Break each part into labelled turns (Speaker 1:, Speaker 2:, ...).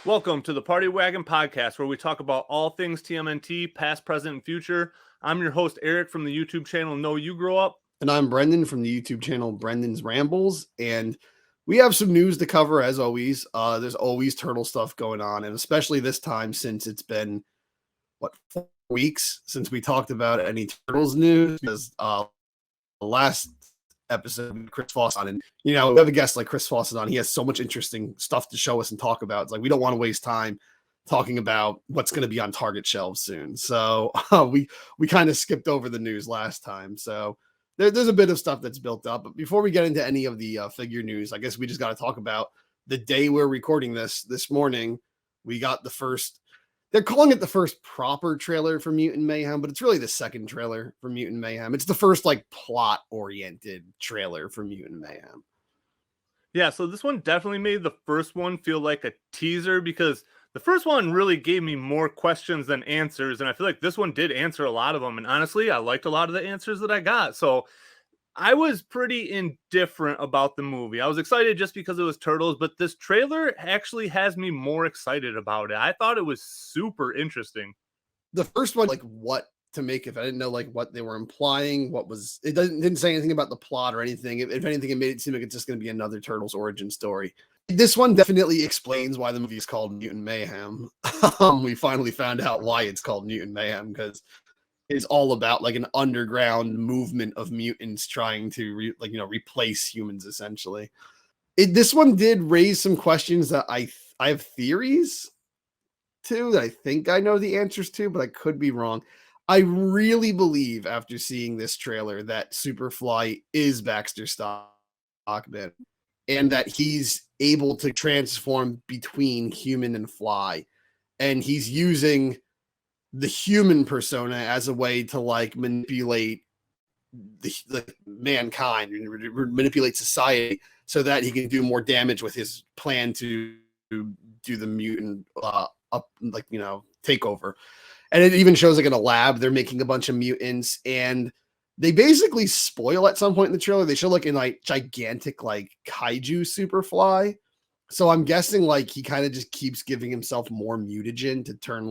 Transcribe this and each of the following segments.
Speaker 1: Welcome to the Party Wagon Podcast, where we talk about all things TMNT, past, present, and future. I'm your host, Eric, from the YouTube channel Know You Grow Up.
Speaker 2: And I'm Brendan from the YouTube channel Brendan's Rambles. And we have some news to cover, as always. There's always turtle stuff going on, and especially this time since it's been, 4 weeks since we talked about any turtles news, because the last episode Chris Foss on, and we have a guest like Chris Foss on. He has so much interesting stuff to show us and talk about. It's like we don't want to waste time talking about what's going to be on Target shelves soon. So we kind of skipped over the news last time. So there's a bit of stuff that's built up. But before we get into any of the figure news, I guess we just got to talk about the day we're recording this morning. We got the first. They're calling it the first proper trailer for Mutant Mayhem, but it's really the second trailer for Mutant Mayhem. It's the first plot-oriented trailer for Mutant Mayhem.
Speaker 1: Yeah, so this one definitely made the first one feel like a teaser, because the first one really gave me more questions than answers, and I feel like this one did answer a lot of them, and honestly, I liked a lot of the answers that I got. So I was pretty indifferent about the movie. I was excited just because it was turtles, but this trailer actually has me more excited about it. I thought it was super interesting.
Speaker 2: The first one, what to make of it. I didn't know what they were implying. It didn't say anything about the plot or anything. If anything, it made it seem like it's just going to be another Turtles origin story. This one definitely explains why the movie is called Mutant Mayhem. We finally found out why it's called Mutant Mayhem, because it's all about an underground movement of mutants trying to replace humans essentially. This one did raise some questions that I have theories to, that I think I know the answers to, but I could be wrong. I really believe after seeing this trailer that Superfly is Baxter Stockman, and that he's able to transform between human and fly, and he's using the human persona as a way to manipulate the mankind and manipulate society so that he can do more damage with his plan to do the mutant takeover. And it even shows in a lab they're making a bunch of mutants, and they basically spoil at some point in the trailer. They show in gigantic kaiju Superfly. So I'm guessing he kind of just keeps giving himself more mutagen to turn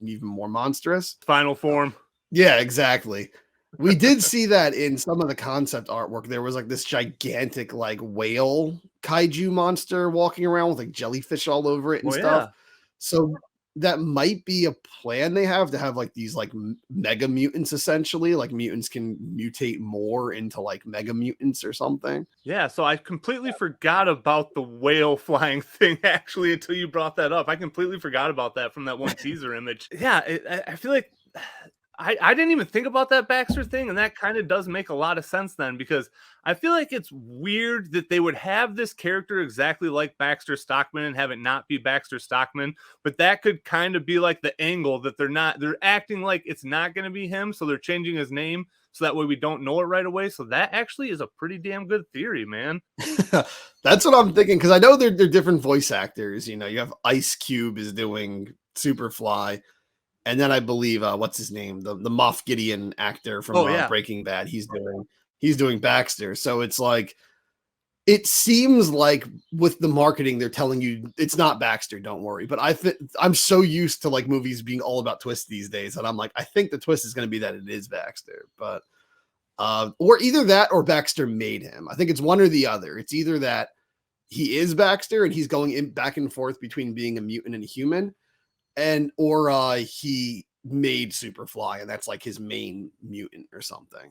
Speaker 2: even more monstrous.
Speaker 1: Final form.
Speaker 2: Yeah, exactly. We did see that in some of the concept artwork. There was this gigantic whale kaiju monster walking around with jellyfish all over it and stuff.
Speaker 1: Yeah.
Speaker 2: So that might be a plan they have, to have these mega mutants essentially. Mutants can mutate more into mega mutants or something.
Speaker 1: Yeah, so I completely forgot about the whale flying thing actually until you brought that up. I completely forgot about that from that one teaser image. Yeah, I feel like I didn't even think about that Baxter thing, and that kind of does make a lot of sense then, because I feel like it's weird that they would have this character exactly like Baxter Stockman and have it not be Baxter Stockman, but that could kind of be the angle that they're acting like it's not going to be him, so they're changing his name so that way we don't know it right away. So that actually is a pretty damn good theory, man.
Speaker 2: That's what I'm thinking, because I know they're different voice actors. You have Ice Cube is doing Superfly. And then I believe what's his name, the Moff Gideon actor from Breaking Bad, he's doing Baxter. So it's it seems like with the marketing they're telling you it's not Baxter, don't worry. But I'm so used to movies being all about twists these days that I'm I think the twist is going to be that it is Baxter, but or either that or Baxter made him. I think it's one or the other. It's either that he is Baxter and he's going back and forth between being a mutant and a human, or he made Superfly and that's his main mutant or something.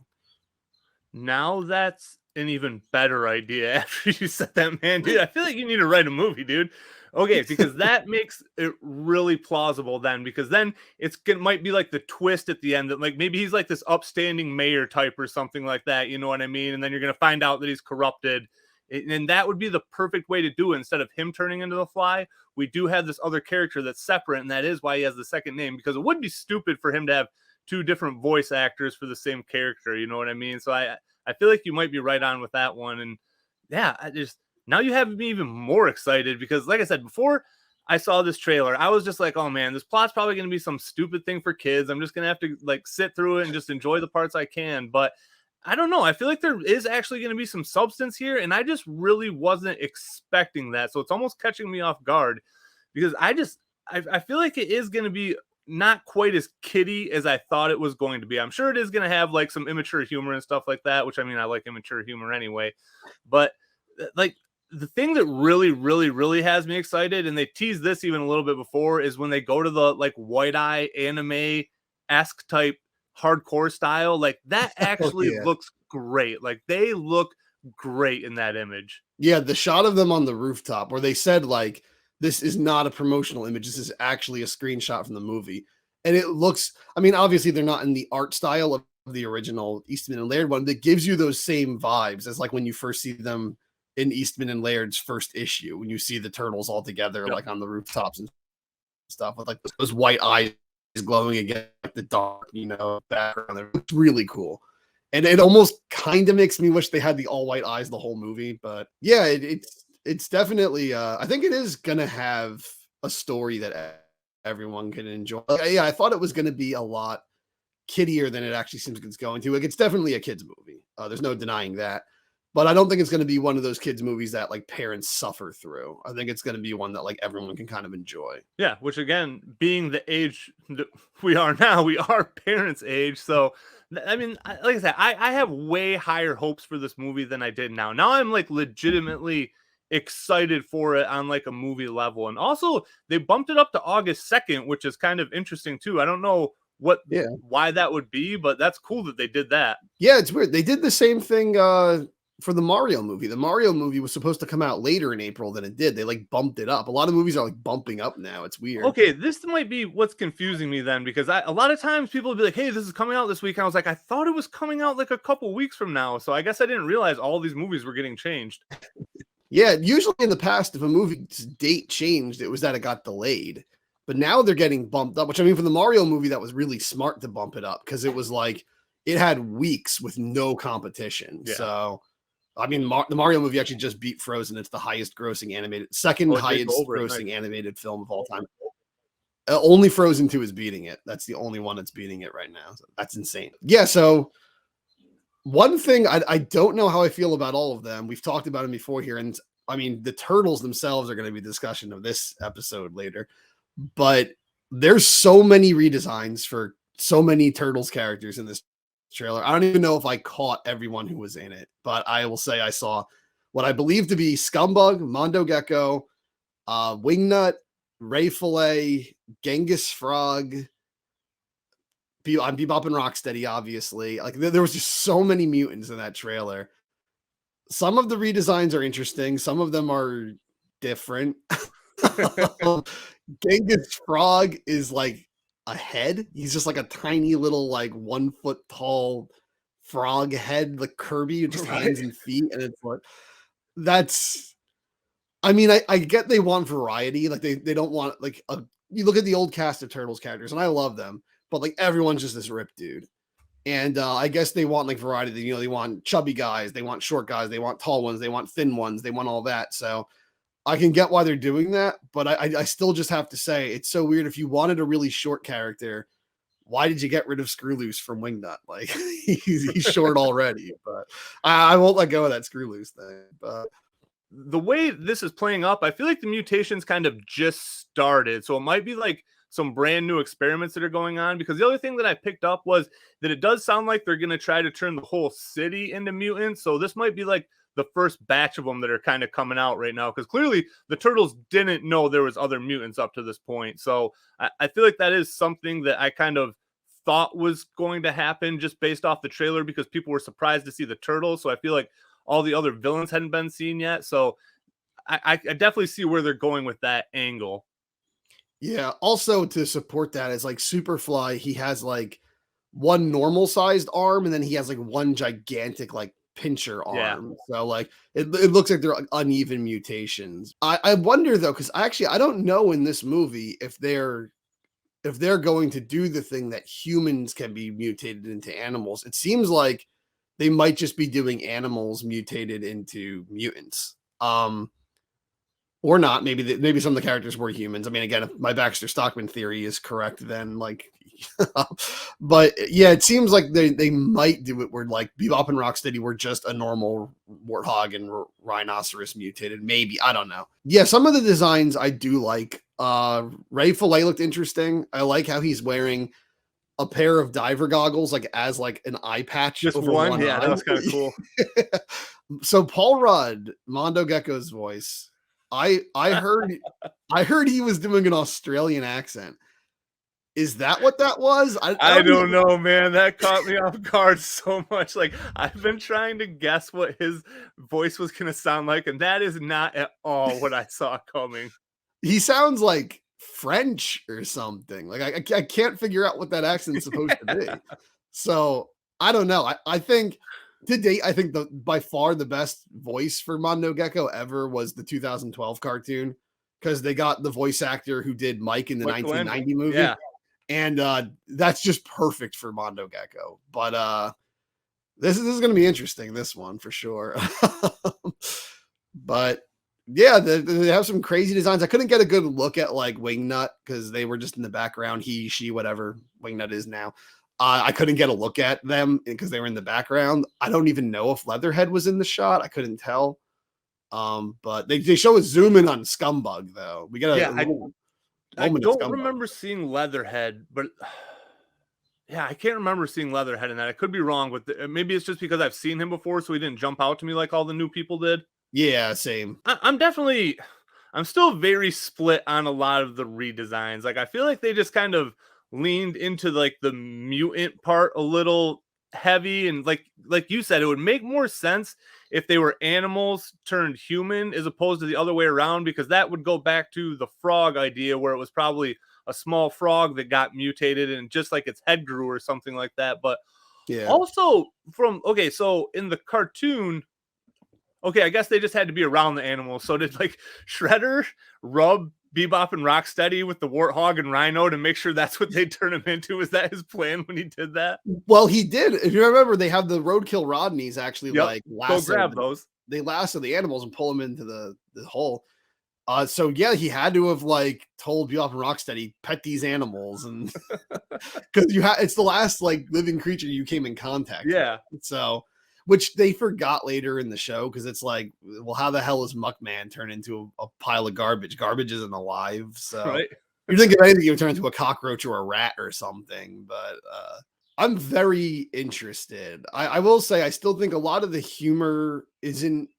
Speaker 1: Now that's an even better idea after you said that, man. Dude, I feel like you need to write a movie, dude. Okay, because that makes it really plausible then, because then it might be the twist at the end that maybe he's this upstanding mayor type or something like that, you know what I mean? And then you're going to find out that he's corrupted. And that would be the perfect way to do it. Instead of him turning into the Fly, we do have this other character that's separate, and that is why he has the second name, because it would be stupid for him to have two different voice actors for the same character, you know what I mean? So I feel like you might be right on with that one. And yeah, now you have me even more excited, because like I said, before I saw this trailer, I was just oh man, this plot's probably going to be some stupid thing for kids. I'm just going to have to sit through it and just enjoy the parts I can. But I don't know. I feel like there is actually going to be some substance here, and I just really wasn't expecting that. So it's almost catching me off guard. because I feel like it is going to be not quite as kiddie as I thought it was going to be. I'm sure it is going to have like some immature humor and stuff like that, which I mean, I like immature humor anyway. But like the thing that really, really, really has me excited, and they teased this even a little bit before, is when they go to the like white eye anime-esque type hardcore style. Like that actually looks great. Like they look great in that image.
Speaker 2: Yeah, the shot of them on the rooftop where they said like this is not a promotional image, this is actually a screenshot from the movie. And it looks, I mean, obviously they're not in the art style of the original Eastman and Laird one, but it gives you those same vibes as like when you first see them in Eastman and Laird's first issue, when you see the turtles all together, like on the rooftops and stuff with like those white eyes glowing against like the dark, background. It's really cool. And it almost kind of makes me wish they had the all white eyes the whole movie. But yeah, it's definitely, I think it is going to have a story that everyone can enjoy. Yeah, I thought it was going to be a lot kiddier than it actually seems it's going to. Like, it's definitely a kid's movie. There's no denying that. But I don't think it's going to be one of those kids' movies that like parents suffer through. I think it's going to be one that like everyone can kind of enjoy.
Speaker 1: Yeah, which again, being the age that we are now, we are parents' age. So, I mean, like I said, I have way higher hopes for this movie than I did now. Now I'm like legitimately excited for it on like a movie level. And also, they bumped it up to August 2nd, which is kind of interesting too. I don't know why that would be, but that's cool that they did that.
Speaker 2: Yeah, it's weird. They did the same thing for the Mario movie. The Mario movie was supposed to come out later in April than it did. They like bumped it up. A lot of movies are like bumping up now. It's weird.
Speaker 1: Okay, this might be what's confusing me then, because a lot of times people will be like, hey, this is coming out this week. And I was like, I thought it was coming out like a couple weeks from now. So I guess I didn't realize all these movies were getting changed.
Speaker 2: Yeah, usually in the past, if a movie's date changed, it was that it got delayed. But now they're getting bumped up, which I mean, for the Mario movie, that was really smart to bump it up because it was like it had weeks with no competition. Yeah. So I mean, the Mario movie actually just beat Frozen. It's the highest grossing highest grossing animated film of all time. Only Frozen 2 is beating it. That's the only one that's beating it right now. So that's insane. Yeah. So one thing, I don't know how I feel about all of them. We've talked about them before here. And I mean, the turtles themselves are going to be the discussion of this episode later. But there's so many redesigns for so many Turtles characters in this trailer. I don't even know if I caught everyone who was in it, but I will say I saw what I believe to be Scumbug, Mondo Gecko, Wingnut, Ray Fillet, Genghis Frog, Bebop and Rocksteady, obviously. Like there was just so many mutants in that trailer. Some of the redesigns are interesting. Some of them are different. Genghis Frog is like a head. He's just like a tiny little like 1 foot tall frog head, like Kirby, just hands and feet. And it's like I mean, I get they want variety. Like they don't want like you look at the old cast of Turtles characters, and I love them, but like everyone's just this ripped dude. And I guess they want like variety. They want chubby guys, they want short guys, they want tall ones, they want thin ones, they want all that. So I can get why they're doing that, but I still just have to say it's so weird. If you wanted a really short character, why did you get rid of Screw Loose from Wingnut? Like he's short already, but I won't let go of that Screw Loose thing. But
Speaker 1: the way this is playing up, I feel like the mutations kind of just started. So it might be like some brand new experiments that are going on, because the other thing that I picked up was that it does sound like they're going to try to turn the whole city into mutants. So this might be like the first batch of them that are kind of coming out right now, because clearly the Turtles didn't know there was other mutants up to this point. So I feel like that is something that I kind of thought was going to happen just based off the trailer, because people were surprised to see the Turtles. So I feel like all the other villains hadn't been seen yet. So I definitely see where they're going with that angle.
Speaker 2: Yeah. Also to support that is like Superfly. He has like one normal sized arm, and then he has like one gigantic like pincher arm. Yeah. So like it looks like they're uneven mutations. I wonder though, because I don't know in this movie if they're going to do the thing that humans can be mutated into animals. It seems like they might just be doing animals mutated into mutants. Or not. Maybe some of the characters were humans. I mean, again, if my Baxter Stockman theory is correct, then like But yeah, it seems like they might do it where like Bebop and Rocksteady were just a normal warthog and rhinoceros mutated. Maybe, I don't know. Yeah, some of the designs I do like. Ray Fillet looked interesting. I like how he's wearing a pair of diver goggles, like as like an eye patch.
Speaker 1: Just
Speaker 2: over
Speaker 1: one, yeah,
Speaker 2: eye.
Speaker 1: that was kind of cool.
Speaker 2: So Paul Rudd, Mondo Gecko's voice, I heard he was doing an Australian accent. Is that what that was?
Speaker 1: I don't know, man. That caught me off guard so much. Like, I've been trying to guess what his voice was going to sound like, and that is not at all what I saw coming.
Speaker 2: He sounds like French or something. Like I can't figure out what that accent's supposed to be. So I don't know. I think to date, I think by far the best voice for Mondo Gecko ever was the 2012 cartoon, because they got the voice actor who did Mike in the 1990 movie.
Speaker 1: Yeah.
Speaker 2: And that's just perfect for Mondo Gecko. But this is going to be interesting, this one for sure. But yeah, they have some crazy designs. I couldn't get a good look at like Wingnut because they were just in the background. He, she, whatever Wingnut is now. I couldn't get a look at them because they were in the background. I don't even know if Leatherhead was in the shot. I couldn't tell. But they show a zoom in on Scumbug though. We got
Speaker 1: I don't remember seeing Leatherhead, but yeah, I can't remember seeing Leatherhead in that. I could be wrong with maybe it's just because I've seen him before, so he didn't jump out to me like all the new people did.
Speaker 2: Yeah, same.
Speaker 1: I'm still very split on a lot of the redesigns. Like, I feel like they just kind of leaned into like the mutant part a little heavy, and like you said, it would make more sense if they were animals turned human as opposed to the other way around, because that would go back to the frog idea where it was probably a small frog that got mutated and just like its head grew or something like that. But
Speaker 2: yeah,
Speaker 1: also so in the cartoon, I guess they just had to be around the animals. So did like Shredder rub Bebop and Rocksteady with the warthog and rhino to make sure that's what they turn him into? Was that his plan when he did that?
Speaker 2: Well, he did. If you remember, they have the roadkill Rodneys actually like
Speaker 1: go grab those.
Speaker 2: They lasso the animals and pull them into the hole. So yeah, he had to have like told Bebop and Rocksteady, pet these animals, and because it's the last like living creature you came in contact with. So, which they forgot later in the show, because it's like, well, how the hell is Muckman turn into a pile of garbage? Garbage isn't alive. So
Speaker 1: right.
Speaker 2: You think of anything, you would turn into a cockroach or a rat or something. But I'm very interested. I will say I still think a lot of the humor isn't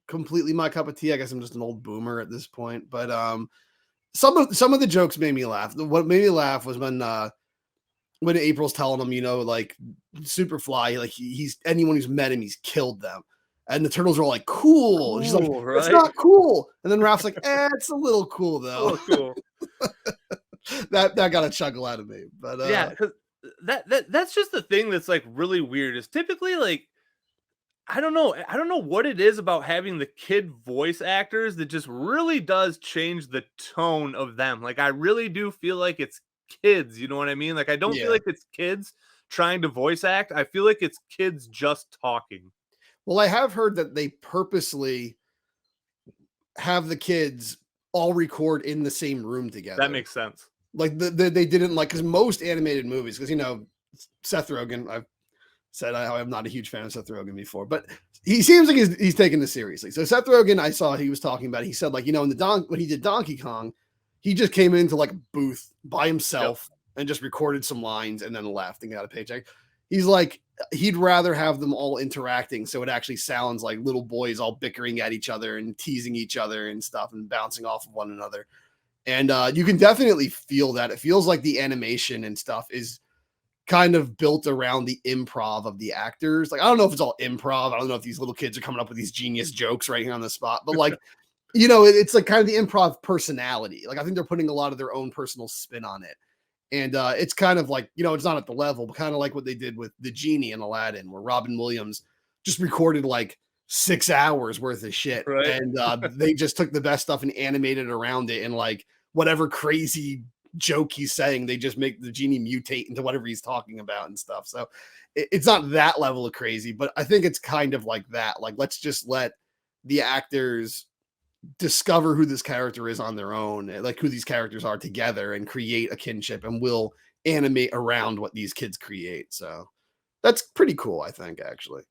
Speaker 2: completely my cup of tea. I guess I'm just an old boomer at this point. But some of the jokes made me laugh. What made me laugh was when April's telling him, like Superfly, like he's anyone who's met him, he's killed them. And the turtles are all like, cool. She's like,
Speaker 1: right?
Speaker 2: It's not cool. And then Ralph's like, it's a little cool though.
Speaker 1: Cool.
Speaker 2: that got a chuckle out of me. But
Speaker 1: yeah, because that's just the thing that's like really weird. Is typically like, I don't know what it is about having the kid voice actors that just really does change the tone of them. Like, I really do feel like it's kids, you know what I mean? Like, I don't feel like it's kids trying to voice act. I feel like it's kids just talking.
Speaker 2: Well, I have heard that they purposely have the kids all record in the same room together.
Speaker 1: That makes sense.
Speaker 2: Like they didn't like, because most animated movies, because Seth Rogen, I've said I'm not a huge fan of Seth Rogen before, but he seems like he's taking this seriously. So Seth Rogen, I saw he was talking about it. He said like, in when he did Donkey Kong, he just came into like a booth by himself and just recorded some lines and then left and got a paycheck. He's like, he'd rather have them all interacting, so it actually sounds like little boys all bickering at each other and teasing each other and stuff and bouncing off of one another. And you can definitely feel that. It feels like the animation and stuff is kind of built around the improv of the actors. Like, I don't know if it's all improv. I don't know if these little kids are coming up with these genius jokes right here on the spot, but like, it's like kind of the improv personality. Like, I think they're putting a lot of their own personal spin on it. And it's kind of like, it's not at the level, but kind of like what they did with the genie in Aladdin, where Robin Williams just recorded like 6 hours worth of shit.
Speaker 1: Right.
Speaker 2: And they just took the best stuff and animated around it. And like whatever crazy joke he's saying, they just make the genie mutate into whatever he's talking about and stuff. So it's not that level of crazy, but I think it's kind of like that. Like, let's just let the actors discover who this character is on their own, like who these characters are together, and create a kinship, and we'll animate around what these kids create. So that's pretty cool, I think, actually.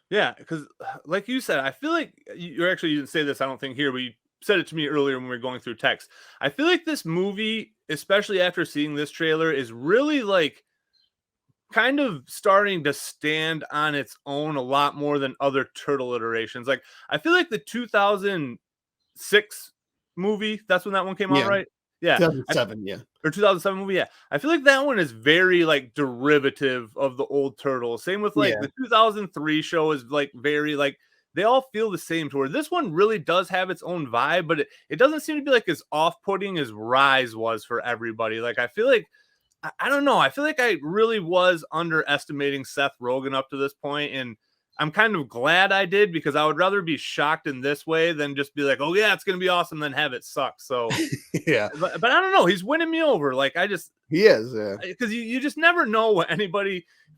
Speaker 1: Yeah, because like you said, I feel like you didn't say this, I don't think here, but you said it to me earlier when we were going through text. I feel like this movie, especially after seeing this trailer, is really like kind of starting to stand on its own a lot more than other turtle iterations. Like I feel like the 2006 movie, that's when that one came out,
Speaker 2: Yeah.
Speaker 1: right? Yeah.
Speaker 2: 2007, yeah.
Speaker 1: Or 2007 movie, yeah. I feel like that one is very like derivative of the old Turtles. Same with like
Speaker 2: Yeah.
Speaker 1: the 2003 show is like very like they all feel the same to where this one really does have its own vibe, but it doesn't seem to be like as off-putting as Rise was for everybody. Like I feel like I don't know. I feel like I really was underestimating Seth Rogen up to this point, and I'm kind of glad I did because I would rather be shocked in this way than just be like, "Oh yeah, it's gonna be awesome," then have it suck. So,
Speaker 2: Yeah.
Speaker 1: but I don't know. He's winning me over. Like
Speaker 2: He is, yeah.
Speaker 1: because you just never know what if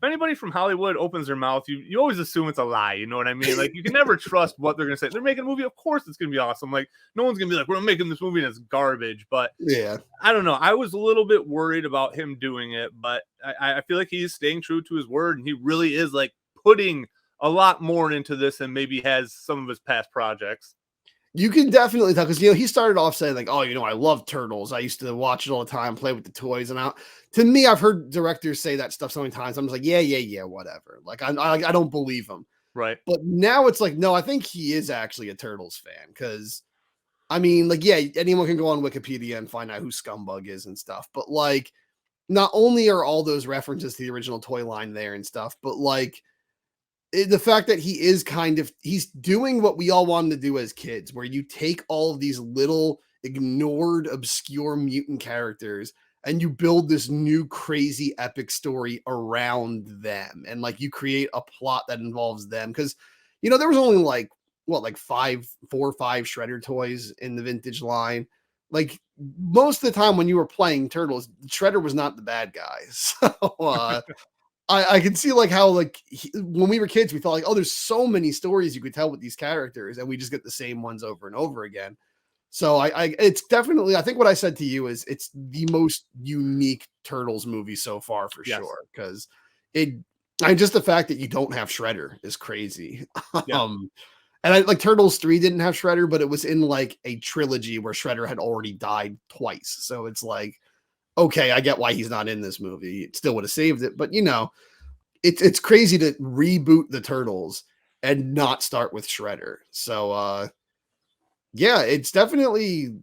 Speaker 1: anybody from Hollywood opens their mouth, you always assume it's a lie. You know what I mean? Like you can never trust what they're gonna say. They're making a movie, of course it's gonna be awesome. Like no one's gonna be like, we're making this movie and it's garbage. But
Speaker 2: Yeah.
Speaker 1: I don't know. I was a little bit worried about him doing it, but I feel like he's staying true to his word, and he really is like putting a lot more into this than maybe has some of his past projects.
Speaker 2: You can definitely tell because he started off saying like, "Oh, I love Turtles. I used to watch it all the time, play with the toys." And to me, I've heard directors say that stuff so many times. I'm just like, yeah, whatever. Like I don't believe him.
Speaker 1: Right.
Speaker 2: But now it's like, no, I think he is actually a Turtles fan because, I mean, like, yeah, anyone can go on Wikipedia and find out who Scumbug is and stuff. But like, not only are all those references to the original toy line there and stuff, but like the fact that he's doing what we all wanted to do as kids, where you take all of these little ignored, obscure mutant characters and you build this new crazy epic story around them. And like you create a plot that involves them. Cause there was only like 4 or 5 Shredder toys in the vintage line. Like most of the time when you were playing Turtles, Shredder was not the bad guy. So, I can see like how when we were kids, we thought like, oh, there's so many stories you could tell with these characters, and we just get the same ones over and over again. So it's definitely, I think what I said to you is it's the most unique Turtles movie so far for sure. Because just the fact that you don't have Shredder is crazy.
Speaker 1: Yeah.
Speaker 2: And like Turtles 3 didn't have Shredder, but it was in like a trilogy where Shredder had already died twice. So it's like, okay, I get why he's not in this movie. It still would have saved it, but it's crazy to reboot the Turtles and not start with Shredder. So yeah, it's definitely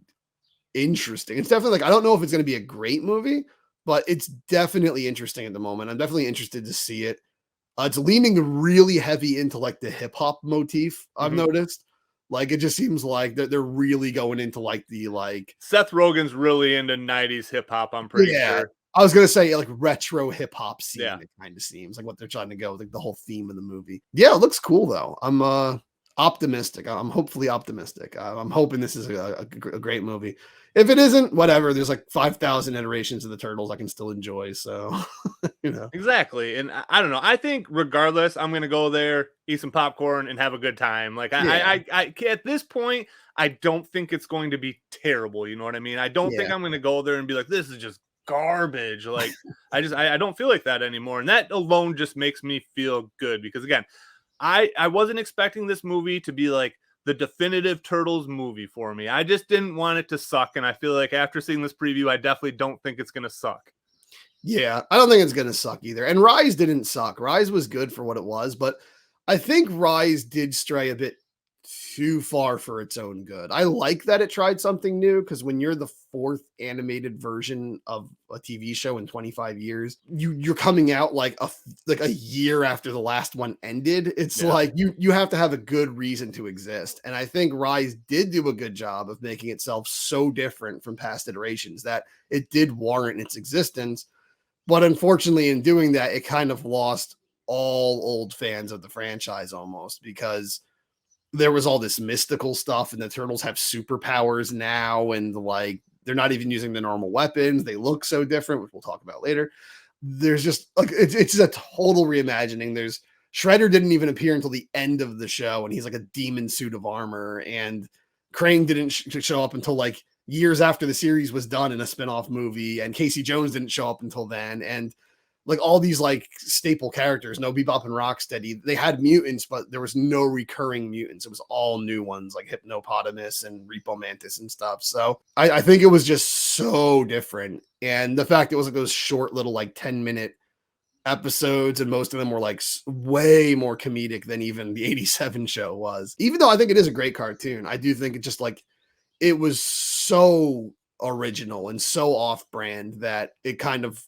Speaker 2: interesting. It's definitely like, I don't know if it's going to be a great movie, but it's definitely interesting at the moment. I'm definitely interested to see it. It's leaning really heavy into like the hip hop motif. I've noticed. Like it just seems like they're really going into like the
Speaker 1: Seth Rogen's really into 90s hip hop, I'm pretty sure.
Speaker 2: I was gonna say like retro hip hop scene.
Speaker 1: Yeah.
Speaker 2: It kind of seems like what they're trying to go with, like the whole theme of the movie. Yeah, it looks cool though. I'm optimistic. I'm hopefully optimistic. I'm hoping this is a great movie. If it isn't, whatever. There's like 5,000 iterations of the Turtles I can still enjoy. So
Speaker 1: Exactly. And I don't know. I think regardless, I'm gonna go there, eat some popcorn, and have a good time. Like I at this point, I don't think it's going to be terrible. You know what I mean? I don't think I'm gonna go there and be like, this is just garbage. Like I don't feel like that anymore. And that alone just makes me feel good because again, I wasn't expecting this movie to be like the definitive Turtles movie for me. I just didn't want it to suck. And I feel like after seeing this preview, I definitely don't think it's gonna suck.
Speaker 2: Yeah, I don't think it's gonna suck either. And Rise didn't suck. Rise was good for what it was, but I think Rise did stray a bit too far for its own good. I like that it tried something new because when you're the 4th animated version of a TV show in 25 years, you're coming out like a year after the last one ended. It's like you have to have a good reason to exist. And I think Rise did do a good job of making itself so different from past iterations that it did warrant its existence. But unfortunately, in doing that, it kind of lost all old fans of the franchise almost because there was all this mystical stuff and the Turtles have superpowers now. And like, they're not even using the normal weapons. They look so different, which we'll talk about later. There's just like, it's just a total reimagining. There's Shredder didn't even appear until the end of the show. And he's like a demon suit of armor, and Krang didn't show up until like years after the series was done in a spinoff movie, and Casey Jones didn't show up until then, and like all these like staple characters, no Bebop and Rocksteady, they had mutants, but there was no recurring mutants. It was all new ones like Hypnopotamus and Repo Mantis and stuff. So I think it was just so different. And the fact it was like those short little like 10-minute episodes, and most of them were like way more comedic than even the 87 show was. Even though I think it is a great cartoon, I do think it just like, it was so original and so off-brand that it kind of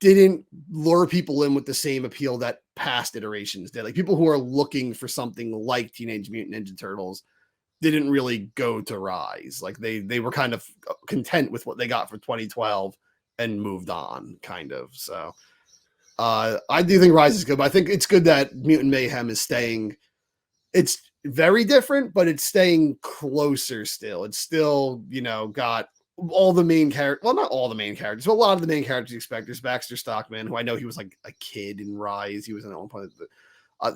Speaker 2: didn't lure people in with the same appeal that past iterations did. Like people who are looking for something like Teenage Mutant Ninja Turtles didn't really go to Rise. Like they were kind of content with what they got for 2012 and moved on, kind of. So I do think Rise is good, but I think it's good that Mutant Mayhem is staying. It's very different, but it's staying closer still. It's still, you know, got all the main characters. Well, not all the main characters, but a lot of the main characters you expect. There's Baxter Stockman, who I know he was like a kid in Rise. He was in at one point.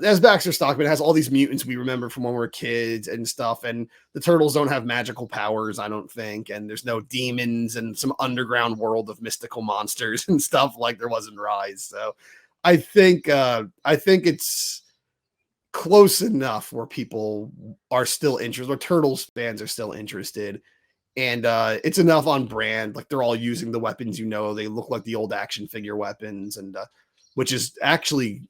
Speaker 2: As Baxter Stockman has all these mutants we remember from when we were kids and stuff. And the Turtles don't have magical powers, I don't think. And there's no demons and some underground world of mystical monsters and stuff like there was in Rise. So I think it's close enough where people are still interested, or Turtles fans are still interested. And it's enough on brand. Like they're all using the weapons, you know, they look like the old action figure weapons, and which is actually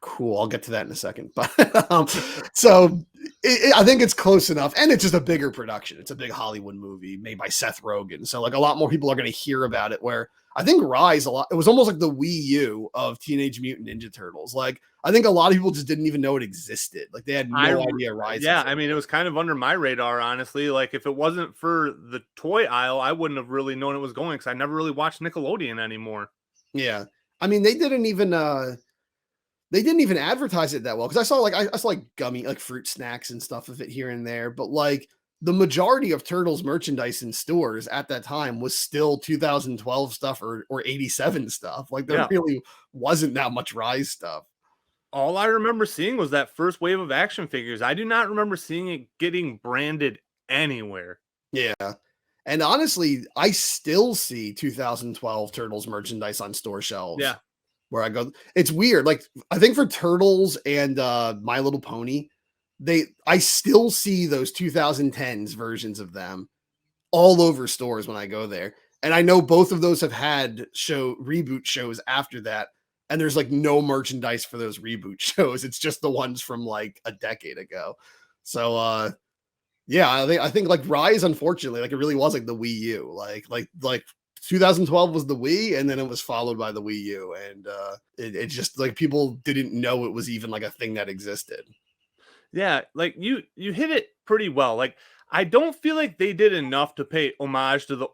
Speaker 2: cool. I'll get to that in a second. But so I think it's close enough, and it's just a bigger production. It's a big Hollywood movie made by Seth Rogen. So like a lot more people are going to hear about it, where I think Rise it was almost like the Wii U of Teenage Mutant Ninja Turtles. Like I think a lot of people just didn't even know it existed. Like they had no idea Rise.
Speaker 1: Yeah, I mean, it was kind of under my radar, honestly. Like if it wasn't for the toy aisle, I wouldn't have really known it was going, because I never really watched Nickelodeon anymore.
Speaker 2: Yeah, I mean, they didn't even advertise it that well, because I saw like gummy, like fruit snacks and stuff of it here and there, but like the majority of Turtles merchandise in stores at that time was still 2012 stuff or 87 stuff. Like there really wasn't that much Rise stuff.
Speaker 1: All I remember seeing was that first wave of action figures. I do not remember seeing it getting branded anywhere.
Speaker 2: Yeah. And honestly, I still see 2012 Turtles merchandise on store shelves.
Speaker 1: Yeah.
Speaker 2: Where I go, it's weird. Like I think for Turtles and My Little Pony, I still see those 2010s versions of them all over stores when I go there. And I know both of those have had reboot shows after that. And there's like no merchandise for those reboot shows. It's just the ones from like a decade ago. So yeah, I think like Rise, unfortunately, like it really was like the Wii U. Like 2012 was the Wii, and then it was followed by the Wii U. And it just like people didn't know it was even like a thing that existed.
Speaker 1: Yeah, like you hit it pretty well. Like I don't feel like they did enough to pay homage to the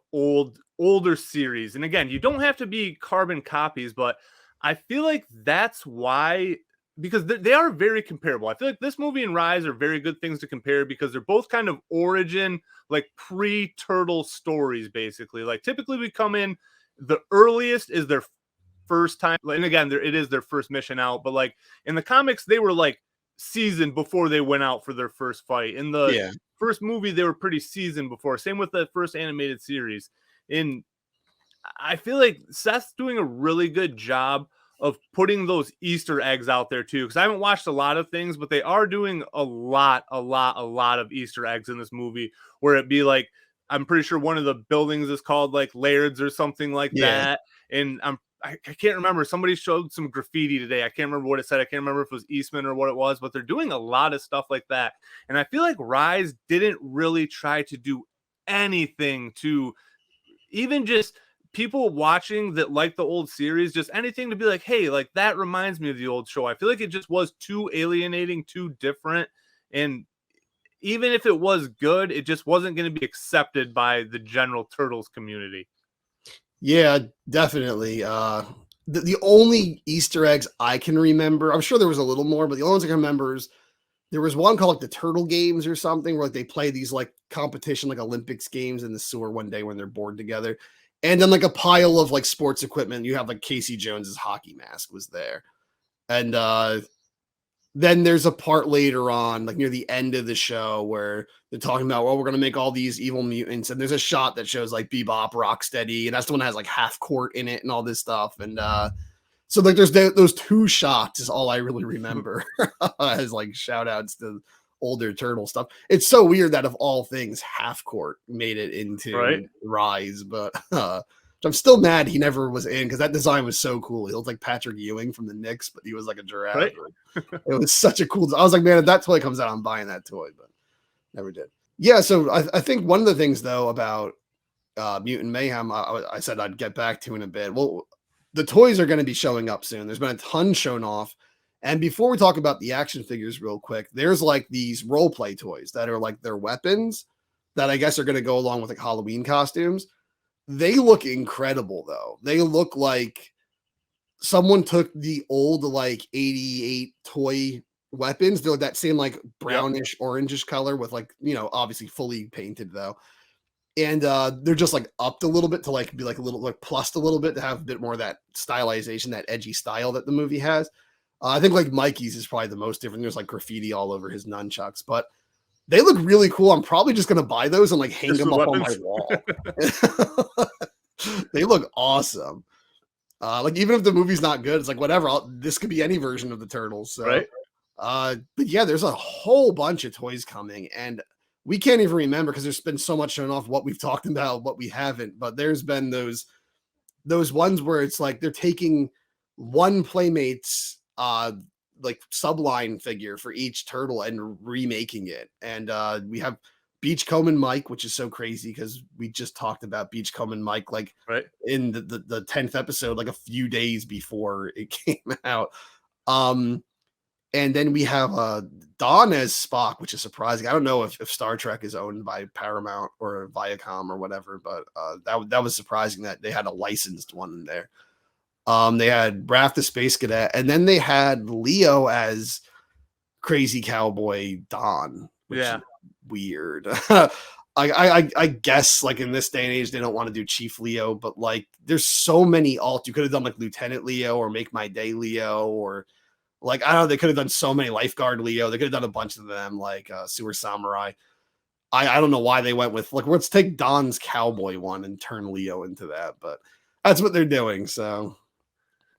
Speaker 1: older series. And again, you don't have to be carbon copies, but I feel like that's why, because they are very comparable. I feel like this movie and Rise are very good things to compare, because they're both kind of origin, like pre-Turtle stories, basically. Like typically we come in, the earliest is their first time, and again, it is their first mission out, but like in the comics, they were like seasoned before they went out for their first fight. In the first movie, they were pretty seasoned before. Same with the first animated series. I feel like Seth's doing a really good job of putting those Easter eggs out there too, because I haven't watched a lot of things, but they are doing a lot of Easter eggs in this movie, where it be like, I'm pretty sure one of the buildings is called like Laird's or something like that. And I can't remember. Somebody showed some graffiti today. I can't remember what it said. I can't remember if it was Eastman or what it was, but they're doing a lot of stuff like that. And I feel like Rise didn't really try to do anything to even just people watching that like the old series, just anything to be like, hey, like that reminds me of the old show. I feel like it just was too alienating, too different. And even if it was good, it just wasn't going to be accepted by the general Turtles community.
Speaker 2: Yeah, definitely. The only Easter eggs I can remember, I'm sure there was a little more, but the only ones I can remember is there was one called like the Turtle Games or something, where like they play these like competition, like Olympics games in the sewer one day when they're bored together. And then like a pile of like sports equipment. You have like Casey Jones's hockey mask was there. And then there's a part later on, like near the end of the show, where they're talking about, well, we're going to make all these evil mutants. And there's a shot that shows like Bebop, Rocksteady, and that's the one that has like Half Court in it and all this stuff. And so like there's those two shots is all I really remember as like shout outs to older Turtle stuff. It's so weird that of all things, Half Court made it into Rise, but I'm still mad he never was in, because that design was so cool. He looked like Patrick Ewing from the Knicks, but he was like a giraffe. Right? It was such a cool. I was like, man, if that toy comes out, I'm buying that toy, but never did. Yeah, so I think one of the things though about Mutant Mayhem, I said I'd get back to in a bit. Well, the toys are going to be showing up soon. There's been a ton shown off. And before we talk about the action figures real quick, there's like these role play toys that are like their weapons that I guess are going to go along with like Halloween costumes. They look incredible though. They look like someone took the old like 88 toy weapons. They're that same like brownish orangish color with like, you know, obviously fully painted though. And they're just like upped a little bit to like be like a little like plussed a little bit to have a bit more of that stylization, that edgy style that the movie has. I think like Mikey's is probably the most different. There's like graffiti all over his nunchucks, but they look really cool. I'm probably just going to buy those and like hang them up on my wall. They look awesome. Like even if the movie's not good, it's like, whatever, this could be any version of the Turtles. So,
Speaker 1: right.
Speaker 2: But yeah, there's a whole bunch of toys coming, and we can't even remember because there's been so much shown off what we've talked about, what we haven't, but there's been those ones where it's like they're taking one Playmate's like subline figure for each turtle and remaking it. And we have Beachcomb and Mike, which is so crazy because we just talked about Beachcomb and Mike like in the 10th episode, like a few days before it came out. And then we have Don as Spock, which is surprising. I don't know if Star Trek is owned by Paramount or Viacom or whatever, but that was surprising that they had a licensed one in there. They had Raph the Space Cadet, and then they had Leo as Crazy Cowboy Don, which is weird. I guess like in this day and age, they don't want to do Chief Leo, but like there's so many alt. You could have done like Lieutenant Leo or Make My Day Leo, or like, I don't know, they could have done so many Lifeguard Leo. They could have done a bunch of them, like Sewer Samurai. I don't know why they went with like, let's take Don's cowboy one and turn Leo into that, but that's what they're doing. So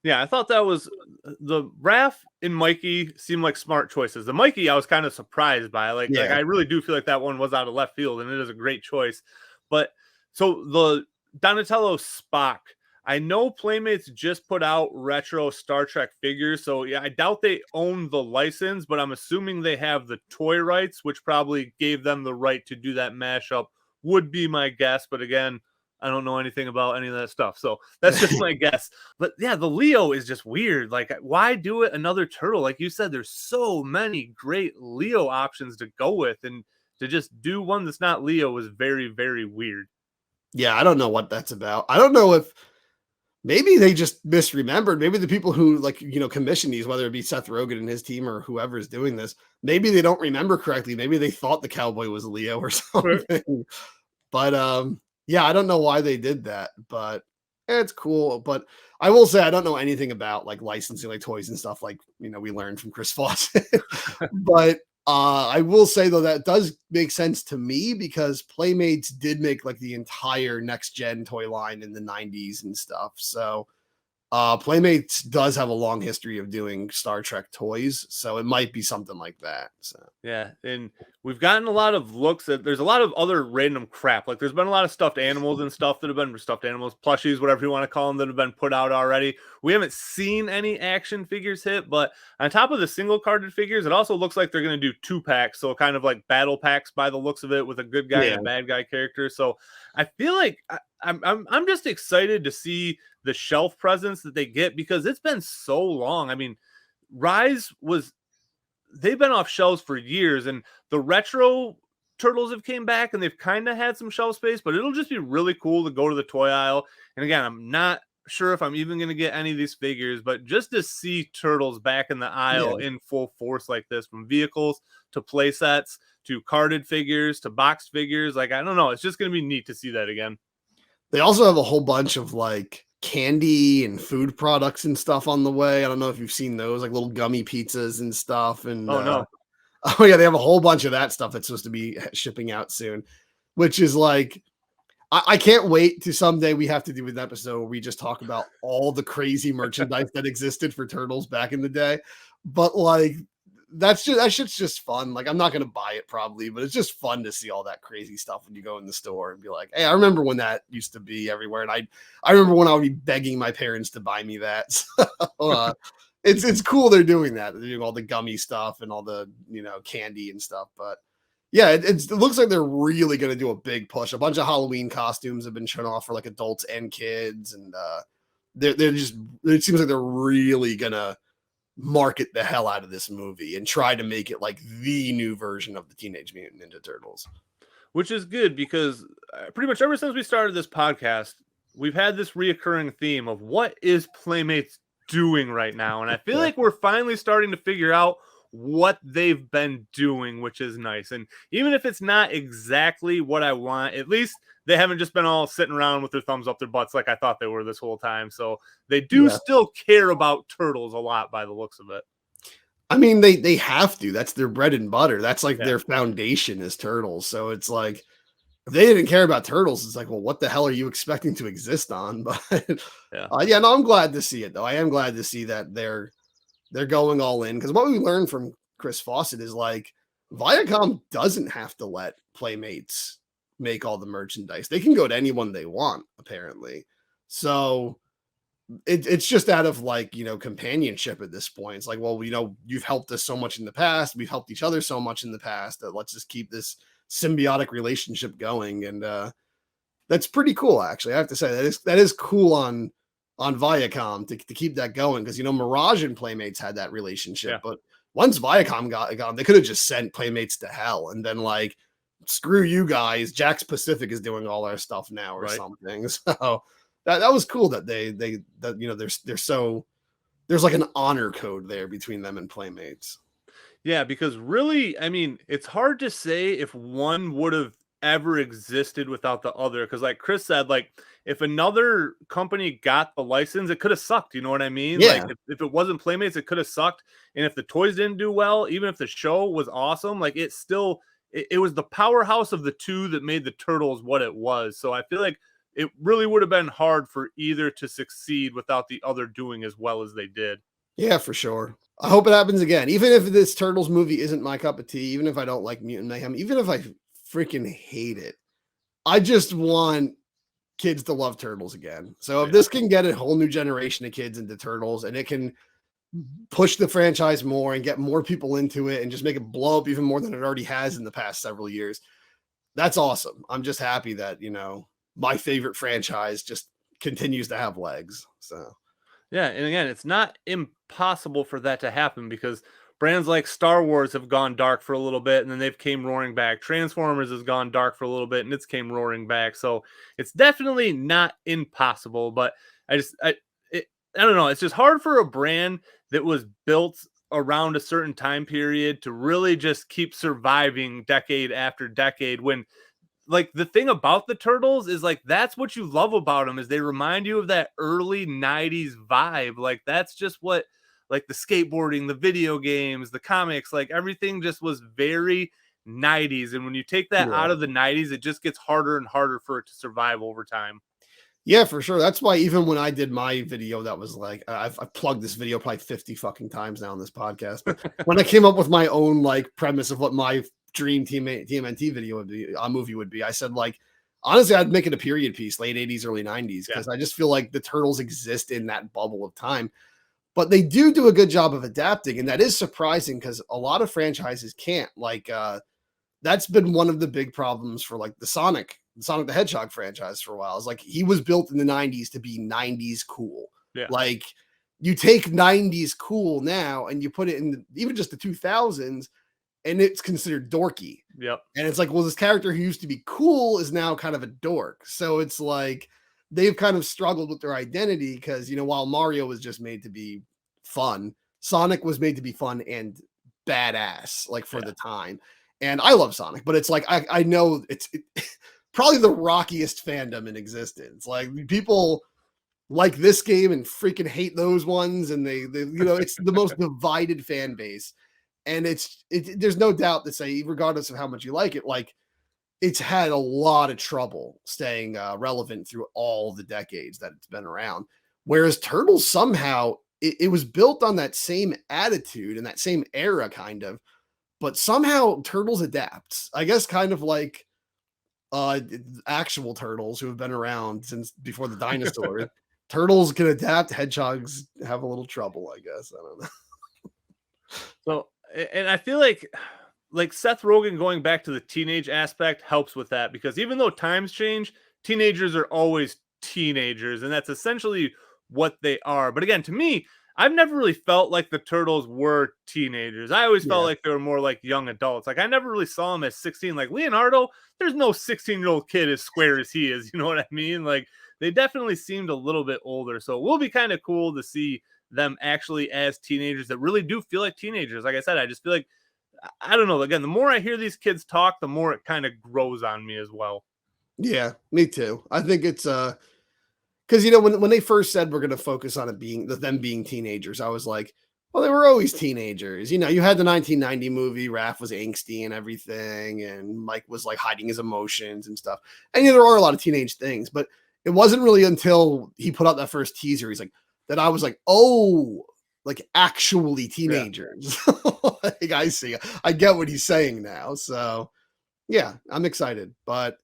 Speaker 1: yeah, I thought that was the Raph and Mikey seemed like smart choices. The Mikey I was kind of surprised by. Like I really do feel like that one was out of left field, and it is a great choice. But so the Donatello Spock, I know Playmates just put out retro Star Trek figures, so yeah, I doubt they own the license, but I'm assuming they have the toy rights, which probably gave them the right to do that mashup, would be my guess. But again, I don't know anything about any of that stuff, so that's just my guess. But yeah, the Leo is just weird. Like, why do it another turtle? Like you said, there's so many great Leo options to go with, and to just do one that's not Leo was very, very weird.
Speaker 2: Yeah, I don't know what that's about. I don't know if maybe they just misremembered. Maybe the people who like, you know, commission these, whether it be Seth Rogen and his team or whoever is doing this, maybe they don't remember correctly. Maybe they thought the cowboy was Leo or something. Right. But yeah, I don't know why they did that, but it's cool. But I will say I don't know anything about like licensing like toys and stuff, like, you know, we learned from Chris Fawcett. But I will say though that does make sense to me, because Playmates did make like the entire next gen toy line in the 90s and stuff. So Playmates does have a long history of doing Star Trek toys, so it might be something like that. So
Speaker 1: yeah, and we've gotten a lot of looks at, there's a lot of other random crap. Like there's been a lot of stuffed animals and stuff that have been stuffed animals, plushies, whatever you want to call them, that have been put out already. We haven't seen any action figures hit, but on top of the single carded figures, it also looks like they're going to do 2-packs, so kind of like battle packs by the looks of it, with a good guy and a bad guy character. So I feel like I'm just excited to see the shelf presence that they get, because it's been so long. I mean, Rise was, they've been off shelves for years, and the retro Turtles have came back and they've kind of had some shelf space, but it'll just be really cool to go to the toy aisle. And again, I'm not sure if I'm even going to get any of these figures, but just to see Turtles back in the aisle in full force like this, from vehicles to play sets to carded figures to boxed figures, like, I don't know, it's just going to be neat to see that again.
Speaker 2: They also have a whole bunch of like candy and food products and stuff on the way. I don't know if you've seen those, like little gummy pizzas and stuff. And
Speaker 1: Oh no.
Speaker 2: oh yeah, they have a whole bunch of that stuff that's supposed to be shipping out soon, which is like, I can't wait to someday we have to do an episode where we just talk about all the crazy merchandise that existed for Turtles back in the day. But like, that shit's just fun. Like, I'm not gonna buy it probably, but it's just fun to see all that crazy stuff when you go in the store and be like, hey, I remember when that used to be everywhere, and I remember when I would be begging my parents to buy me that. So, it's cool they're doing that. They're doing all the gummy stuff and all the candy and stuff, but. Yeah, it looks like they're really going to do a big push. A bunch of Halloween costumes have been shown off for like adults and kids, and they're just. It seems like they're really going to market the hell out of this movie and try to make it like the new version of the Teenage Mutant Ninja Turtles.
Speaker 1: Which is good because pretty much ever since we started this podcast, we've had this reoccurring theme of what is Playmates doing right now, and I feel like we're finally starting to figure out what they've been doing, which is nice. And even if it's not exactly what I want, at least they haven't just been all sitting around with their thumbs up their butts like I thought they were this whole time. So they do still care about Turtles a lot by the looks of it.
Speaker 2: I mean, they have to. That's their bread and butter. That's like their foundation is Turtles. So it's like, if they didn't care about Turtles, it's like, well, what the hell are you expecting to exist on? But no, I'm glad to see it though. I am glad to see that they're going all in, because what we learned from Chris Fawcett is like Viacom doesn't have to let Playmates make all the merchandise. They can go to anyone they want, apparently. So it's just out of like, companionship at this point. It's like, well, you've helped us so much in the past. We've helped each other so much in the past that let's just keep this symbiotic relationship going. And that's pretty cool, actually. I have to say that is cool on Viacom to keep that going, because Mirage and Playmates had that relationship, but once Viacom got they could have just sent Playmates to hell and then like, screw you guys, Jack's Pacific is doing all our stuff now or something. So that was cool that there's like an honor code there between them and Playmates.
Speaker 1: Yeah, because really, I mean, it's hard to say if one would have ever existed without the other, because like Chris said, like if another company got the license, it could have sucked, you know what I mean? Like if it wasn't Playmates, it could have sucked. And if the toys didn't do well, even if the show was awesome, like it was the powerhouse of the two that made the Turtles what it was. So I feel like it really would have been hard for either to succeed without the other doing as well as they did.
Speaker 2: Yeah, for sure. I hope it happens again. Even if this Turtles movie isn't my cup of tea, even if I don't like Mutant Mayhem, even if I freaking hate it, I just want kids to love Turtles again. So if this can get a whole new generation of kids into Turtles, and it can push the franchise more and get more people into it and just make it blow up even more than it already has in the past several years, that's awesome. I'm just happy that, my favorite franchise just continues to have legs. So
Speaker 1: yeah, and again, it's not impossible for that to happen, because brands like Star Wars have gone dark for a little bit and then they've came roaring back. Transformers has gone dark for a little bit and it's came roaring back. So it's definitely not impossible, but I don't know. It's just hard for a brand that was built around a certain time period to really just keep surviving decade after decade, when like the thing about the Turtles is like, that's what you love about them, is they remind you of that early 90s vibe. Like that's just what, like the skateboarding, the video games, the comics, like everything just was very 90s. And when you take that out of the 90s, it just gets harder and harder for it to survive over time.
Speaker 2: Yeah, for sure. That's why even when I did my video, that was like, I've plugged this video probably 50 fucking times now on this podcast. But when I came up with my own like premise of what my dream TMNT video would be, a movie would be, I said like, honestly, I'd make it a period piece, late 80s, early 90s, because I just feel like the Turtles exist in that bubble of time. But they do a good job of adapting, and that is surprising because a lot of franchises can't. Like that's been one of the big problems for like the Sonic the Hedgehog franchise for a while. It's like he was built in the 90s to be 90s cool. Yeah. Like you take 90s cool now and you put it in even just the 2000s and it's considered dorky.
Speaker 1: Yep.
Speaker 2: And it's like, well, this character who used to be cool is now kind of a dork. So it's like they've kind of struggled with their identity because, while Mario was just made to be fun, Sonic was made to be fun and badass, like for the time. And I love Sonic, but it's like, I know it's probably the rockiest fandom in existence. Like people like this game and freaking hate those ones, and they it's the most divided fan base. And there's no doubt to say, regardless of how much you like it, like it's had a lot of trouble staying relevant through all the decades that it's been around. Whereas Turtles, somehow it was built on that same attitude and that same era, kind of, but somehow Turtles adapts. I guess kind of like actual turtles who have been around since before the dinosaurs. Turtles can adapt. Hedgehogs have a little trouble, I guess. I don't know.
Speaker 1: So, and I feel like Seth Rogen going back to the teenage aspect helps with that, because even though times change, teenagers are always teenagers, and that's essentially what they are. But again, to me, I've never really felt like the Turtles were teenagers. I always felt like they were more like young adults. Like I never really saw them as 16. Like Leonardo, there's no 16-year-old kid as square as he is. You know what I mean? Like they definitely seemed a little bit older. So it will be kind of cool to see them actually as teenagers that really do feel like teenagers. Like I said, I just feel like, I don't know. Again, the more I hear these kids talk, the more it kind of grows on me as well.
Speaker 2: Yeah, me too. I think it's because when they first said we're going to focus on them being teenagers, I was like, well, they were always teenagers. You had the 1990 movie. Raph was angsty and everything, and Mike was like hiding his emotions and stuff. And there are a lot of teenage things, but it wasn't really until he put out that first teaser, he's like, that I was like, oh, like actually teenagers. Yeah. Like I see, I get what he's saying now. So yeah, I'm excited. But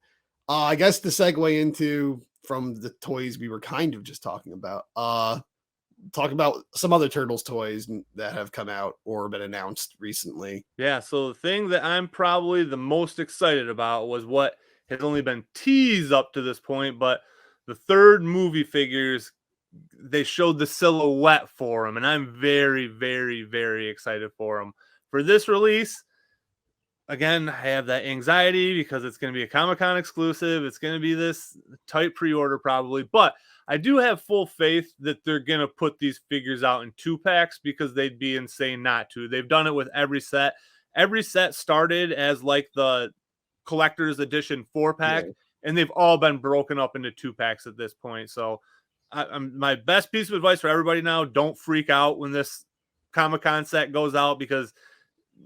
Speaker 2: I guess to segue into from the toys we were kind of just talking about, talk about some other Turtles toys that have come out or been announced recently.
Speaker 1: Yeah, so the thing that I'm probably the most excited about was what has only been teased up to this point, but the third movie figures, they showed the silhouette for them, and I'm very, very, very excited for them. For this release, again, I have that anxiety because it's going to be a Comic-Con exclusive. It's going to be this tight pre-order probably, but I do have full faith that they're going to put these figures out in 2-packs because they'd be insane not to. They've done it with every set. Every set started as like the collector's edition 4-pack, and they've all been broken up into 2-packs at this point. So my best piece of advice for everybody now, don't freak out when this Comic-Con set goes out, because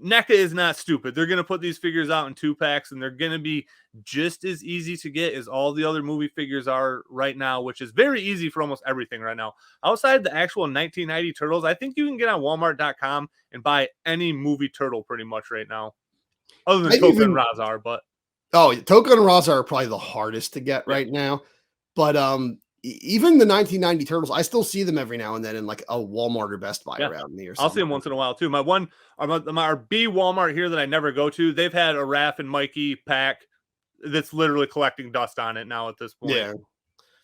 Speaker 1: NECA is not stupid. They're going to put these figures out in 2-packs, and they're going to be just as easy to get as all the other movie figures are right now, which is very easy for almost everything right now. Outside the actual 1990 Turtles, I think you can get on Walmart.com and buy any movie turtle pretty much right now, other than Toka and Razar. But
Speaker 2: Toka and Razar are probably the hardest to get right now. But even the 1990 Turtles, I still see them every now and then in like a Walmart or Best Buy around me or something.
Speaker 1: I'll see them once in a while too. My B Walmart here that I never go to, they've had a Raph and Mikey pack that's literally collecting dust on it now at this point.
Speaker 2: Yeah,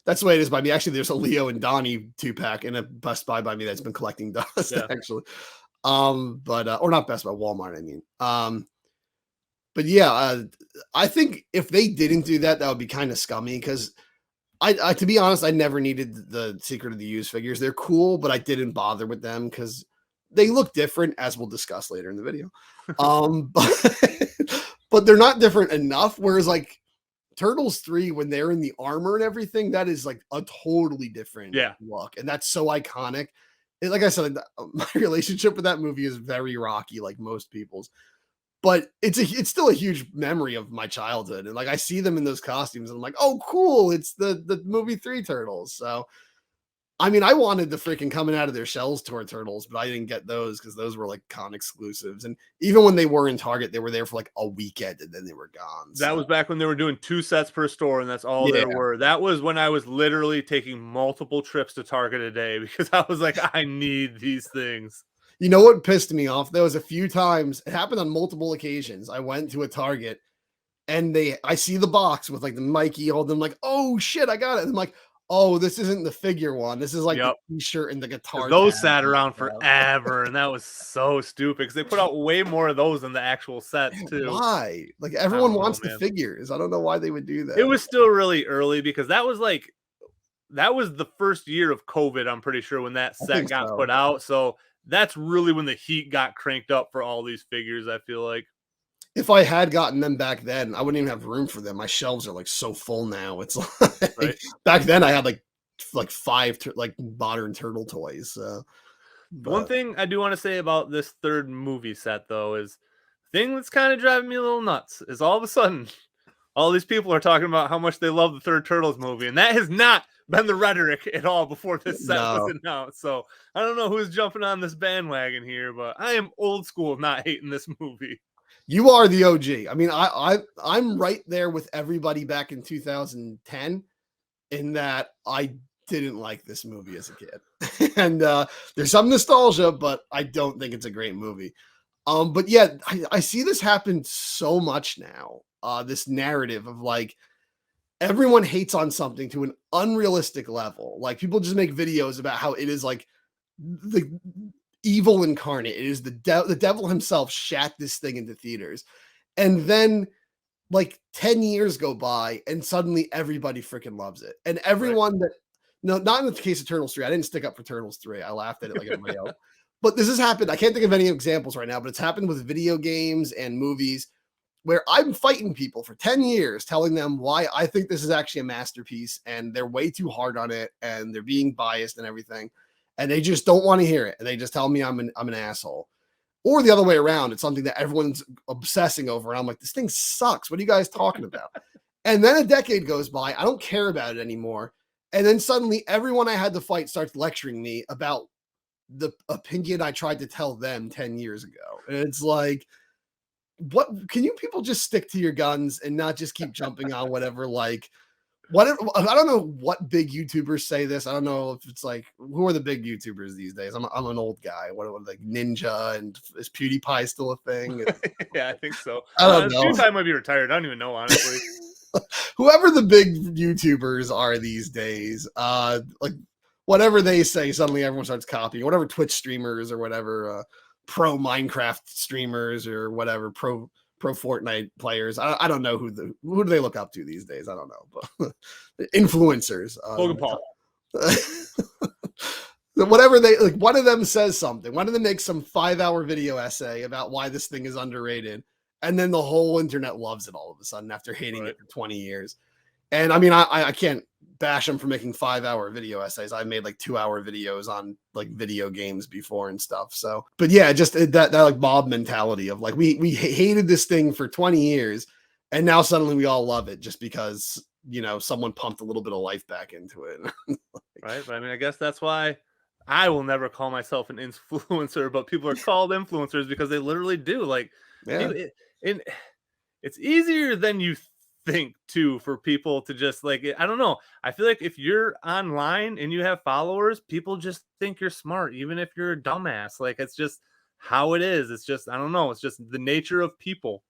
Speaker 2: that's the way it is by me. Actually, there's a Leo and Donnie 2-pack in a Best Buy by me that's been collecting dust actually. Or not Best Buy, Walmart, I mean. But yeah, I think if they didn't do that, that would be kind of scummy, because I to be honest, I never needed the Secret of the Used figures. They're cool, but I didn't bother with them because they look different, as we'll discuss later in the video. But they're not different enough. Whereas like Turtles 3, when they're in the armor and everything, that is like a totally different look. And that's so iconic. Like I said, my relationship with that movie is very rocky, like most people's. But it's still a huge memory of my childhood. And like I see them in those costumes and I'm like, oh, cool. It's the movie 3 Turtles. So I mean, I wanted the freaking coming out of their shells tour Turtles, but I didn't get those because those were like con exclusives. And even when they were in Target, they were there for like a weekend and then they were gone.
Speaker 1: That was back when they were doing 2 sets per store, and that's all there were. That was when I was literally taking multiple trips to Target a day because I was like, I need these things.
Speaker 2: You know what pissed me off? There was a few times, it happened on multiple occasions. I went to a Target and I see the box with like the Mikey holding, like, oh shit, I got it. And I'm like, oh, this isn't the figure one. This is like the t-shirt and the guitar.
Speaker 1: Those sat around forever, and that was so stupid because they put out way more of those than the actual sets too.
Speaker 2: Why? Like everyone wants the figures. I don't know why they would do that.
Speaker 1: It was still really early because that was the first year of COVID, I'm pretty sure, when that set got put out. So that's really when the heat got cranked up for all these figures, I feel like.
Speaker 2: If I had gotten them back then, I wouldn't even have room for them. My shelves are like so full now. It's like back then I had like like 5 like modern turtle toys.
Speaker 1: One thing I do want to say about this third movie set, though, is the thing that's kind of driving me a little nuts is all of a sudden, all these people are talking about how much they love the third Turtles movie, and that has not been the rhetoric at all before this set was announced. So I don't know who's jumping on this bandwagon here, but I am old school not hating this movie.
Speaker 2: You are the OG. I mean, I'm right there with everybody back in 2010 in that I didn't like this movie as a kid. And there's some nostalgia, but I don't think it's a great movie. But yeah, I see this happen so much now. This narrative of like everyone hates on something to an unrealistic level. Like people just make videos about how it is like the evil incarnate. It is the devil himself shat this thing into theaters. And then like 10 years go by and suddenly everybody freaking loves it. And everyone that, no, not in the case of Turtles 3. I didn't stick up for Turtles 3. I laughed at it like everybody else. But this has happened. I can't think of any examples right now, but it's happened with video games and movies where I'm fighting people for 10 years, telling them why I think this is actually a masterpiece and they're way too hard on it and they're being biased and everything. And they just don't want to hear it. And they just tell me I'm an asshole. Or the other way around. It's something that everyone's obsessing over. And I'm like, this thing sucks. What are you guys talking about? And then a decade goes by. I don't care about it anymore. And then suddenly everyone I had to fight starts lecturing me about the opinion I tried to tell them 10 years ago. And it's like, what can you people just stick to your guns and not just keep jumping on whatever, like whatever. I don't know what big YouTubers say this. I don't know if it's like, who are the big YouTubers these days? I'm an old guy. What like Ninja, and is PewDiePie still a thing?
Speaker 1: Yeah, I think so.
Speaker 2: I don't know.
Speaker 1: PewDiePie might be retired. I don't even know, honestly.
Speaker 2: Whoever the big YouTubers are these days, like whatever they say, suddenly everyone starts copying. Whatever Twitch streamers or whatever pro Minecraft streamers or whatever pro Fortnite players. I don't know who do they look up to these days. I don't know, but influencers.
Speaker 1: Logan Paul.
Speaker 2: Whatever they like, one of them says something. One of them makes some 5-hour video essay about why this thing is underrated. And then the whole internet loves it all of a sudden after hating it for 20 years. And I mean, I can't bash them for making 5-hour video essays. I made like 2-hour videos on like video games before and stuff. So, but yeah, just that like mob mentality of like, we hated this thing for 20 years and now suddenly we all love it just because, you know, someone pumped a little bit of life back into it.
Speaker 1: Right. But I mean, I guess that's why I will never call myself an influencer, but people are called influencers because they literally do. Like,
Speaker 2: yeah.
Speaker 1: It's easier than you think too for people to just like, I don't know. I feel like if you're online and you have followers, people just think you're smart, even if you're a dumbass. Like, it's just how it is. It's just, I don't know. It's just the nature of people.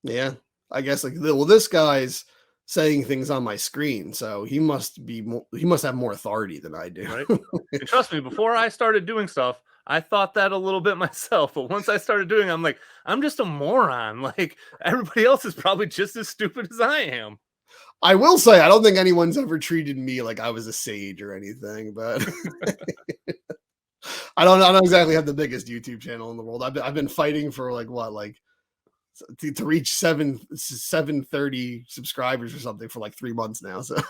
Speaker 2: Yeah. I guess like, well, this guy's saying things on my screen, so he must have more authority than I do.
Speaker 1: Right. And trust me, before I started doing stuff, I thought that a little bit myself, but once I started doing it, I'm like, I'm just a moron. Like, everybody else is probably just as stupid as I am.
Speaker 2: I will say, I don't think anyone's ever treated me like I was a sage or anything, but I don't exactly have the biggest YouTube channel in the world. I've been fighting for like what, like to reach 730 subscribers or something for like 3 months now. So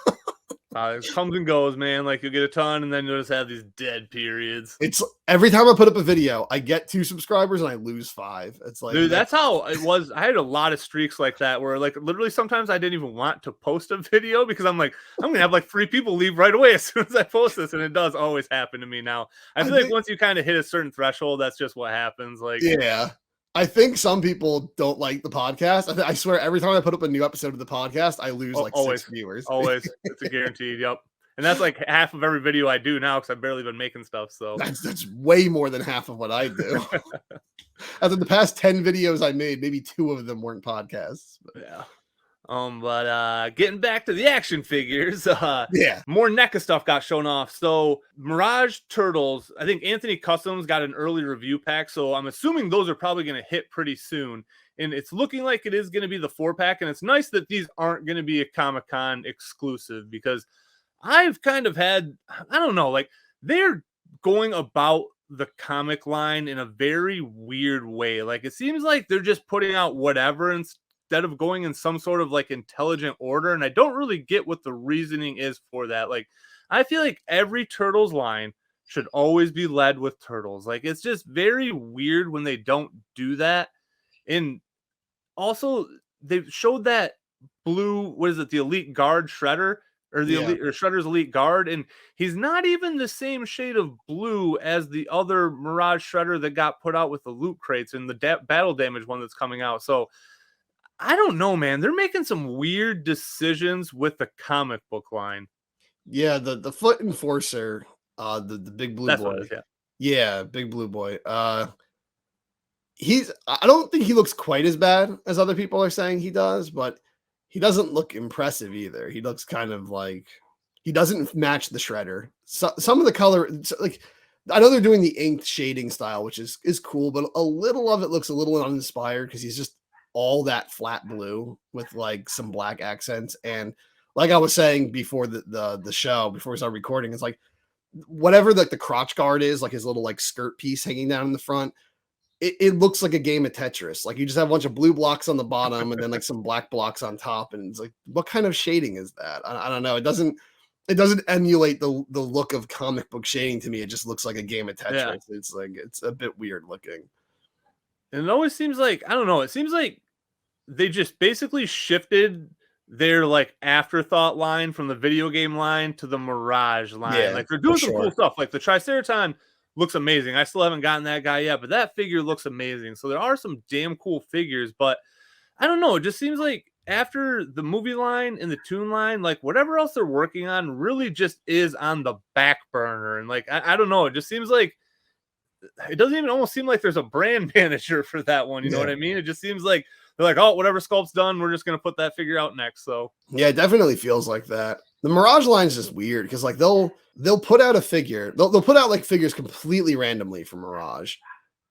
Speaker 1: it comes and goes, man. Like, you'll get a ton and then you'll just have these dead periods.
Speaker 2: It's every time I put up a video, I get 2 subscribers and I lose 5. It's like,
Speaker 1: dude, that's how it was. I had a lot of streaks like that where like literally sometimes I didn't even want to post a video because I'm like, I'm gonna have like 3 people leave right away as soon as I post this, and it does always happen to me now. I feel like once you kind of hit a certain threshold, that's just what happens. Like,
Speaker 2: yeah. I think some people don't like the podcast. I swear, every time I put up a new episode of the podcast, I lose like 6 viewers.
Speaker 1: Always. It's a guaranteed. Yep. And that's like half of every video I do now because I've barely been making stuff. So
Speaker 2: that's way more than half of what I do. After the past 10 videos I made, maybe 2 of them weren't podcasts. But.
Speaker 1: Yeah. But getting back to the action figures,
Speaker 2: yeah,
Speaker 1: more NECA stuff got shown off. So Mirage Turtles, I think Anthony Customs got an early review pack, so I'm assuming those are probably going to hit pretty soon. And it's looking like it is going to be the 4-pack, and it's nice that these aren't going to be a Comic-Con exclusive because I've kind of had, I don't know, like they're going about the comic line in a very weird way. Like, it seems like they're just putting out whatever instead of going in some sort of like intelligent order. And I don't really get what the reasoning is for that. Like, I feel like every Turtles line should always be led with turtles. Like, it's just very weird when they don't do that. And also, they showed that blue, what is it, the Elite Guard Shredder, or the
Speaker 2: Yeah.
Speaker 1: Elite, or Shredder's Elite Guard, and he's not even the same shade of blue as the other Mirage Shredder that got put out with the loot crates and the battle damage one that's coming out. So I don't know, man. They're making some weird decisions with the comic book line.
Speaker 2: Yeah, the Foot Enforcer, the big blue
Speaker 1: That's
Speaker 2: boy.
Speaker 1: what it is, yeah.
Speaker 2: Yeah, big blue boy. I don't think he looks quite as bad as other people are saying he does, but he doesn't look impressive either. He looks kind of like he doesn't match the Shredder. So, some of the color, like I know they're doing the inked shading style, which is cool, but a little of it looks a little uninspired because he's just all that flat blue with like some black accents. And like I was saying before the show, before we started recording, it's like whatever the crotch guard is, like his little like skirt piece hanging down in the front. It looks like a game of Tetris. Like you just have a bunch of blue blocks on the bottom and then like some black blocks on top. And it's like, what kind of shading is that? I don't know. It doesn't emulate the look of comic book shading to me. It just looks like a game of Tetris. Yeah. It's like, it's a bit weird looking.
Speaker 1: And it always seems like, I don't know, it seems like they just basically shifted their like afterthought line from the video game line to the Mirage line. Yeah, like they're doing some cool stuff. Like the Triceraton looks amazing. I still haven't gotten that guy yet, but that figure looks amazing. So there are some damn cool figures, but I don't know. It just seems like after the movie line and the tune line, like whatever else they're working on really just is on the back burner. And like, I don't know. It just seems like it doesn't even almost seem like there's a brand manager for that one. You know what I mean? It just seems like they're like, oh, whatever sculpt's done, we're just going to put that figure out next. So
Speaker 2: yeah, it definitely feels like that. The Mirage line is just weird because like they'll put out a figure, they'll put out like figures completely randomly for Mirage,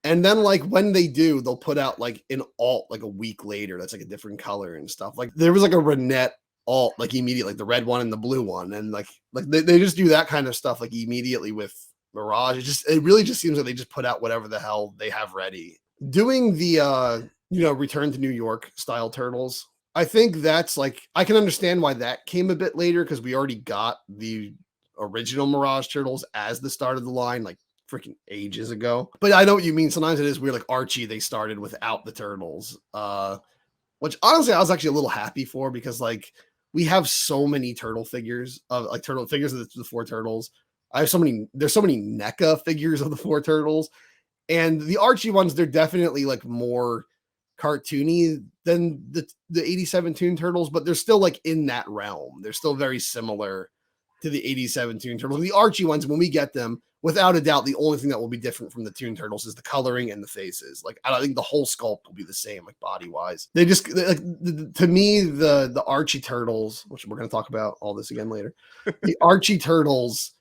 Speaker 2: and then like when they do, they'll put out like an alt like a week later that's like a different color and stuff. Like there was like a Renae alt like immediately, like the red one and the blue one, and like they just do that kind of stuff like immediately with Mirage. It really just seems like they just put out whatever the hell they have ready. Doing the Return to New York style turtles, I think that's like, I can understand why that came a bit later because we already got the original Mirage turtles as the start of the line like freaking ages ago. But I know what you mean. Sometimes it is weird. Like Archie, they started without the turtles, which honestly I was actually a little happy for because like we have so many turtle figures of like turtle figures of the four turtles. There's so many NECA figures of the four turtles, and the Archie ones, they're definitely like more cartoony than the 87 Toon Turtles, but they're still like in that realm. They're still very similar to the 87 Toon Turtles. The Archie ones, when we get them, without a doubt, the only thing that will be different from the Toon Turtles is the coloring and the faces. Like I don't think the whole sculpt will be the same, like body wise. They just like to me the Archie Turtles, which we're going to talk about all this again later. The Archie Turtles,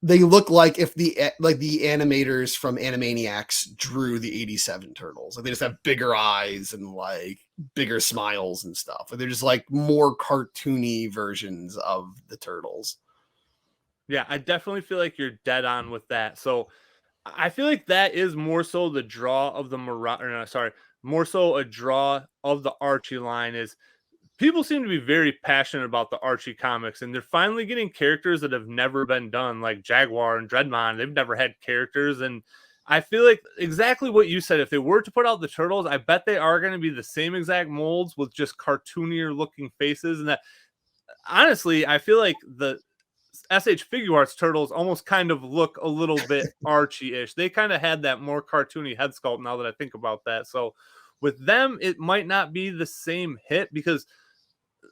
Speaker 2: they look like if the animators from Animaniacs drew the 87 Turtles. Like they just have bigger eyes and like bigger smiles and stuff. Like they're just like more cartoony versions of the Turtles.
Speaker 1: Yeah, I definitely feel like you're dead on with that. So I feel like that is more so the draw of the more so a draw of the Archie line is people seem to be very passionate about the Archie comics, and they're finally getting characters that have never been done, like Jaguar and Dreadmon. They've never had characters, and I feel like exactly what you said. If they were to put out the Turtles, I bet they are going to be the same exact molds with just cartoonier looking faces. And that, honestly, I feel like the SH Figure Arts Turtles almost kind of look a little bit Archie-ish. They kind of had that more cartoony head sculpt now that I think about that. So with them, it might not be the same hit because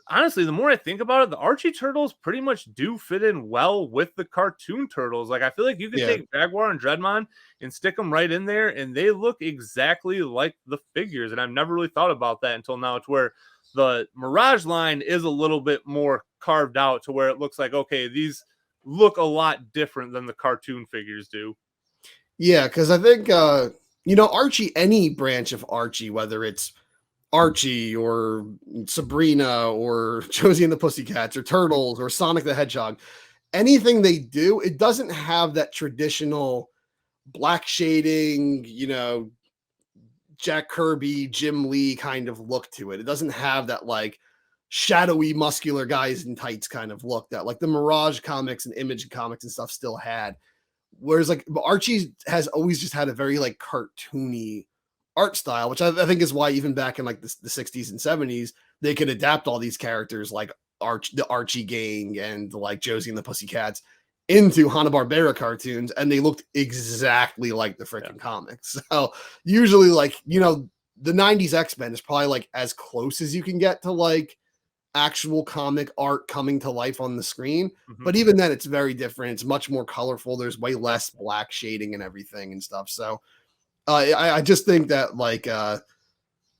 Speaker 1: honestly, the more I think about it, the Archie Turtles pretty much do fit in well with the cartoon Turtles. Like, I feel like you could take Jaguar and Dreadmon and stick them right in there, and they look exactly like the figures. And I've never really thought about that until now, to where the Mirage line is a little bit more carved out to where it looks like, okay, these look a lot different than the cartoon figures do.
Speaker 2: Yeah, because I think, Archie, any branch of Archie, whether it's Archie or Sabrina or Josie and the Pussycats or Turtles or Sonic the Hedgehog, anything they do, it doesn't have that traditional black shading, Jack Kirby, Jim Lee kind of look to it. It doesn't have that like shadowy, muscular guys in tights kind of look that like the Mirage comics and Image comics and stuff still had. Whereas like Archie has always just had a very like cartoony art style, which I think is why even back in like the 60s and 70s, they could adapt all these characters like the Archie gang and like Josie and the Pussycats into Hanna-Barbera cartoons, and they looked exactly like the freaking comics. So usually like, you know, the 90s X-Men is probably like as close as you can get to like actual comic art coming to life on the screen. But even then it's very different. It's much more colorful. There's way less black shading and everything and stuff. So I just think that like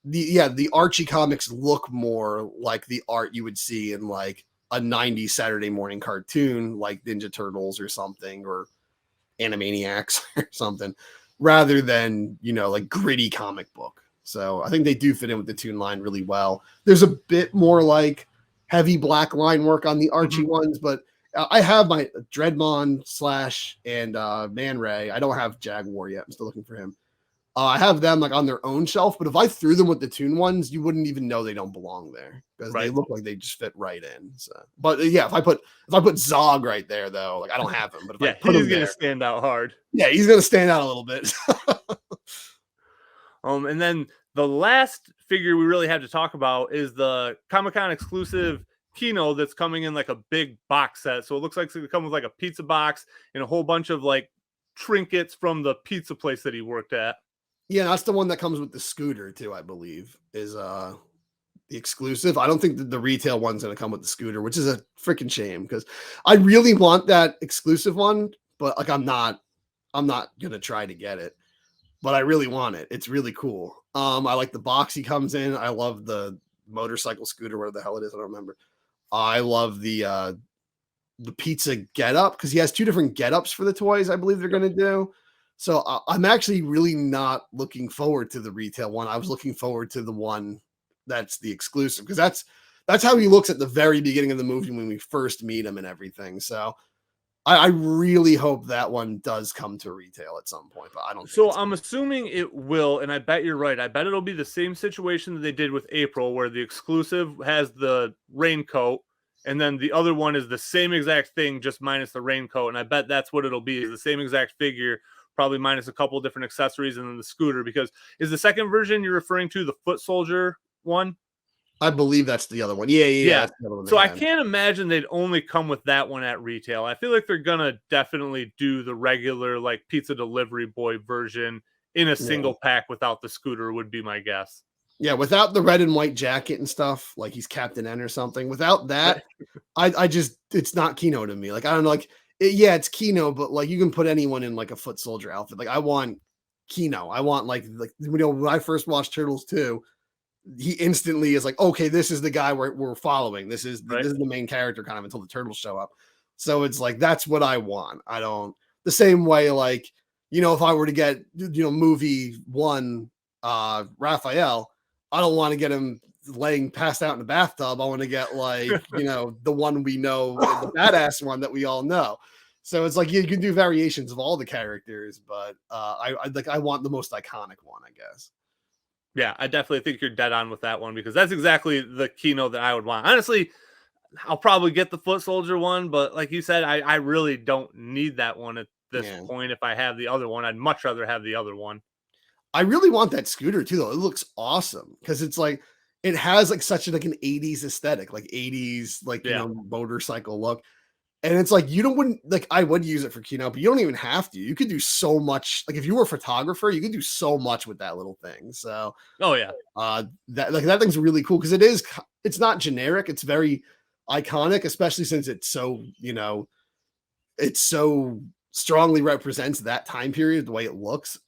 Speaker 2: the Archie comics look more like the art you would see in like a 90s Saturday morning cartoon like Ninja Turtles or something, or Animaniacs or something, rather than, you know, like gritty comic book. So I think they do fit in with the toon line really well. There's a bit more like heavy black line work on the Archie ones, but I have my Dreadmon Slash and Man Ray. I don't have Jaguar yet. I'm still looking for him. I have them like on their own shelf, but if I threw them with the toon ones, you wouldn't even know they don't belong there because they look like they just fit right in. So, but yeah, if I put Zog right there though, like I don't have him, but if I put him there,
Speaker 1: he's gonna stand out hard.
Speaker 2: Yeah, he's gonna stand out a little bit.
Speaker 1: And then the last figure we really have to talk about is the Comic-Con exclusive Kino that's coming in like a big box set. So it looks like it's gonna come with like a pizza box and a whole bunch of like trinkets from the pizza place that he worked at.
Speaker 2: Yeah, that's the one that comes with the scooter too, I believe, is the exclusive. I don't think that the retail one's gonna come with the scooter, which is a freaking shame because I really want that exclusive one, but like I'm not gonna try to get it. But I really want it. It's really cool. I like the box he comes in. I love the motorcycle scooter, whatever the hell it is. I don't remember. I love the pizza getup because he has two different getups for the toys. I believe they're going to do. So I'm actually really not looking forward to the retail one. I was looking forward to the one that's the exclusive because that's how he looks at the very beginning of the movie when we first meet him and everything. So I really hope that one does come to retail at some point, but I don't.
Speaker 1: So I'm assuming it will, and I bet you're right. I bet it'll be the same situation that they did with April, where the exclusive has the raincoat, and then the other one is the same exact thing, just minus the raincoat. And I bet that's what it'll be, is the same exact figure, probably minus a couple different accessories, and then the scooter. Because is the second version you're referring to the foot soldier one?
Speaker 2: I believe that's the other one. Yeah.
Speaker 1: So I can't imagine they'd only come with that one at retail. I feel like they're gonna definitely do the regular like pizza delivery boy version in a single pack without the scooter would be my guess.
Speaker 2: Yeah, without the red and white jacket and stuff, like he's Captain N or something. Without that, I just it's not Kino to me. Like I don't know, like it's Kino, but like you can put anyone in like a foot soldier outfit. Like I want Kino. I want like you know when I first watched Turtles 2. He instantly is like, okay, this is the guy we're following. This is the main character kind of until the turtles show up. So it's like, that's what I want. I don't the same way, like, you know, if I were to get, you know, movie one, Raphael, I don't want to get him laying passed out in the bathtub. I want to get like, you know, the one we know, the badass one that we all know. So it's like, you can do variations of all the characters, but I want the most iconic one, I guess.
Speaker 1: Yeah, I definitely think you're dead on with that one because that's exactly the Kino that I would want. Honestly, I'll probably get the foot soldier one, but like you said, I really don't need that one at this point. If I have the other one, I'd much rather have the other one.
Speaker 2: I really want that scooter too, though. It looks awesome because it's like it has like such like an 80s aesthetic, like 80s, like you know, motorcycle look. And it's like wouldn't like I would use it for Kino, but you don't even have to. You could do so much. Like if you were a photographer, you could do so much with that little thing. So that thing's really cool because it's not generic. It's very iconic, especially since it's so, you know, it so strongly represents that time period, the way it looks.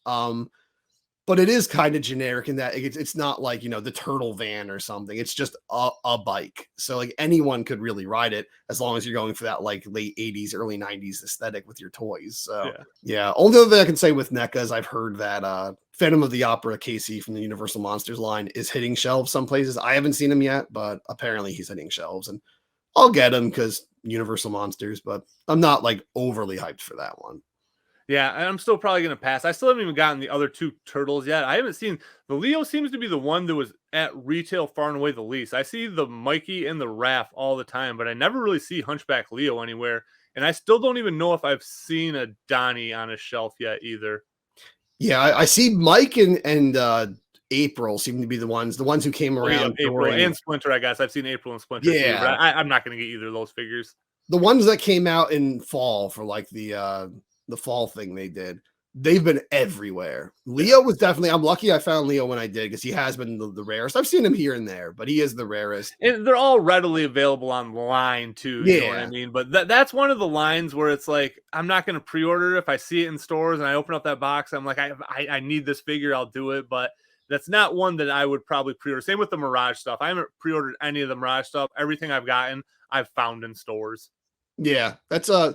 Speaker 2: But it is kind of generic in that it's not like, you know, the turtle van or something. It's just a bike. So like anyone could really ride it as long as you're going for that like late 80s, early 90s aesthetic with your toys. So yeah. Only other thing I can say with NECA is I've heard that Phantom of the Opera Casey from the Universal Monsters line is hitting shelves some places. I haven't seen him yet, but apparently he's hitting shelves and I'll get him because Universal Monsters, but I'm not like overly hyped for that one.
Speaker 1: Yeah, and I'm still probably gonna pass. I still haven't even gotten the other two turtles yet. I haven't seen the Leo seems to be the one that was at retail far and away the least. I see the Mikey and the Raph all the time, but I never really see Hunchback Leo anywhere. And I still don't even know if I've seen a Donnie on a shelf yet either.
Speaker 2: Yeah, I see Mike and April seem to be the ones who came around.
Speaker 1: Yeah, April and Splinter, I guess. I've seen April and Splinter too, but I'm not gonna get either of those figures.
Speaker 2: The ones that came out in fall for like the fall thing they did, they've been everywhere. Leo was definitely, I'm lucky I found Leo when I did, because he has been the rarest. I've seen him here and there, but he is the rarest.
Speaker 1: And they're all readily available online too, you know what I mean? But that's one of the lines where it's like, I'm not going to pre-order it. If I see it in stores and I open up that box, I'm like, I need this figure, I'll do it. But that's not one that I would probably pre-order. Same with the Mirage stuff. I haven't pre-ordered any of the Mirage stuff. Everything I've gotten, I've found in stores.
Speaker 2: Yeah, that's I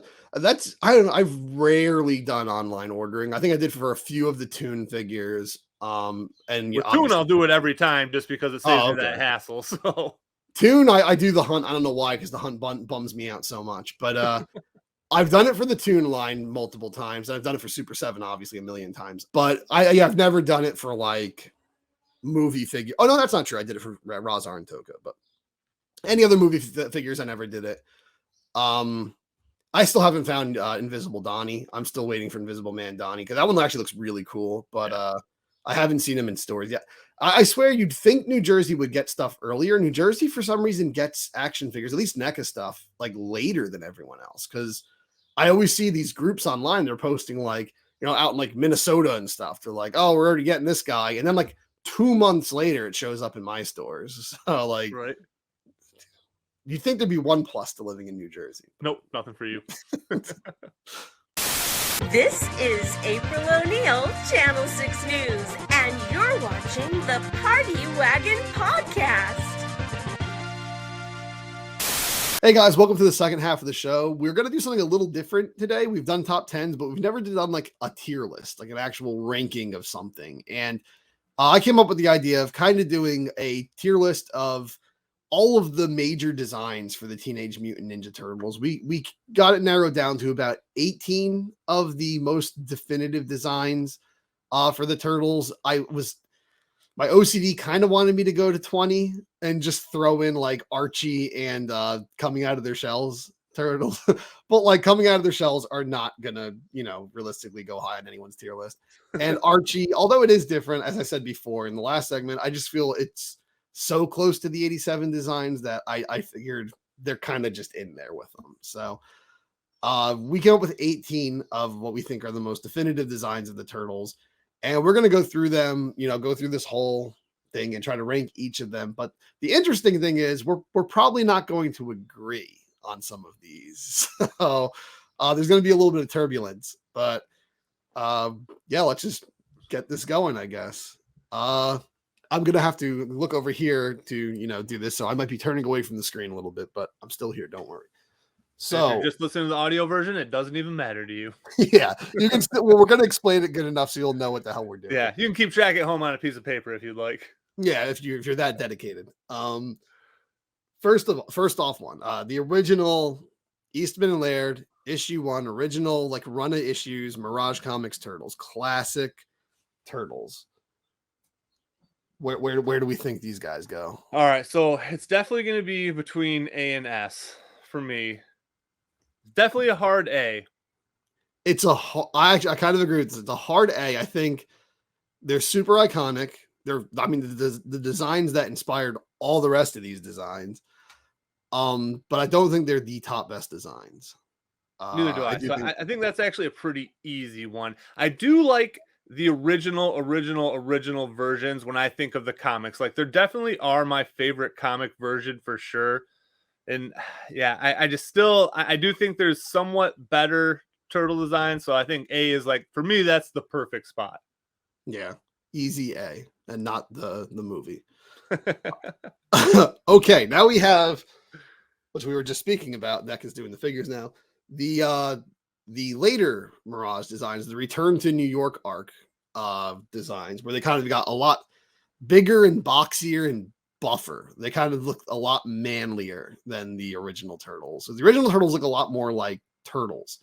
Speaker 2: don't know. I've rarely done online ordering. I think I did for a few of the Toon figures. And
Speaker 1: with Toon, I'll do it every time just because it saves me that hassle. So
Speaker 2: Toon, I do the hunt. I don't know why, because the hunt bums me out so much. But I've done it for the Toon line multiple times. I've done it for Super 7, obviously, a million times. But I've never done it for like movie figure. Oh no, that's not true. I did it for Razar and Toka, but any other movie figures, I never did it. I still haven't found Invisible Donnie. I'm still waiting for Invisible Man Donnie, because that one actually looks really cool, but I haven't seen him in stores yet. I swear you'd think New Jersey would get stuff earlier. New Jersey, for some reason, gets action figures, at least NECA stuff, like later than everyone else, because I always see these groups online, they're posting like, you know, out in like Minnesota and stuff. They're like, oh, we're already getting this guy. And then like 2 months later, it shows up in my stores. So like,
Speaker 1: right.
Speaker 2: You'd think there'd be one plus to living in New Jersey.
Speaker 1: Nope, nothing for you.
Speaker 3: This is April O'Neil, Channel 6 News, and you're watching the Party Wagon Podcast.
Speaker 2: Hey guys, welcome to the second half of the show. We're going to do something a little different today. We've done top 10s, but we've never done like a tier list, like an actual ranking of something. And I came up with the idea of kind of doing a tier list of all of the major designs for the Teenage Mutant Ninja Turtles. We got it narrowed down to about 18 of the most definitive designs for the Turtles. My OCD kind of wanted me to go to 20 and just throw in like Archie and coming out of their shells turtles, but like coming out of their shells are not gonna, you know, realistically go high on anyone's tier list. And Archie, although it is different, as I said before in the last segment, I just feel it's so close to the 87 designs that I figured they're kind of just in there with them. So we came up with 18 of what we think are the most definitive designs of the Turtles. And we're going to go through them, you know, go through this whole thing and try to rank each of them. But the interesting thing is we're probably not going to agree on some of these. So there's going to be a little bit of turbulence. But yeah, let's just get this going, I guess. I'm going to have to look over here to, you know, do this. So I might be turning away from the screen a little bit, but I'm still here. Don't worry. So
Speaker 1: if you're just listening to the audio version, it doesn't even matter to you.
Speaker 2: Yeah, you can still, well, we're going to explain it good enough so you'll know what the hell we're doing.
Speaker 1: Yeah, you can keep track at home on a piece of paper if you'd like.
Speaker 2: Yeah, if you're that dedicated. First off one, the original Eastman and Laird issue 1, original like run of issues, Mirage Comics Turtles, classic Turtles. Where do we think these guys go?
Speaker 1: All right, so it's definitely going to be between A and S for me. Definitely a hard A.
Speaker 2: I kind of agree with this. It's a hard A. I think they're super iconic. The designs that inspired all the rest of these designs. But I don't think they're the top best designs.
Speaker 1: Neither do I. I think that's actually a pretty easy one. I do like the original versions when I think of the comics. Like, there definitely are my favorite comic version for sure. And yeah, I do think there's somewhat better turtle design. So I think A is like, for me, that's the perfect spot.
Speaker 2: Yeah, easy A, and not the movie. Okay, now we have, which we were just speaking about, NECA's doing the figures now. The later Mirage designs, the Return to New York arc designs, where they kind of got a lot bigger and boxier and buffer. They kind of look a lot manlier than the original Turtles. So the original Turtles look a lot more like Turtles.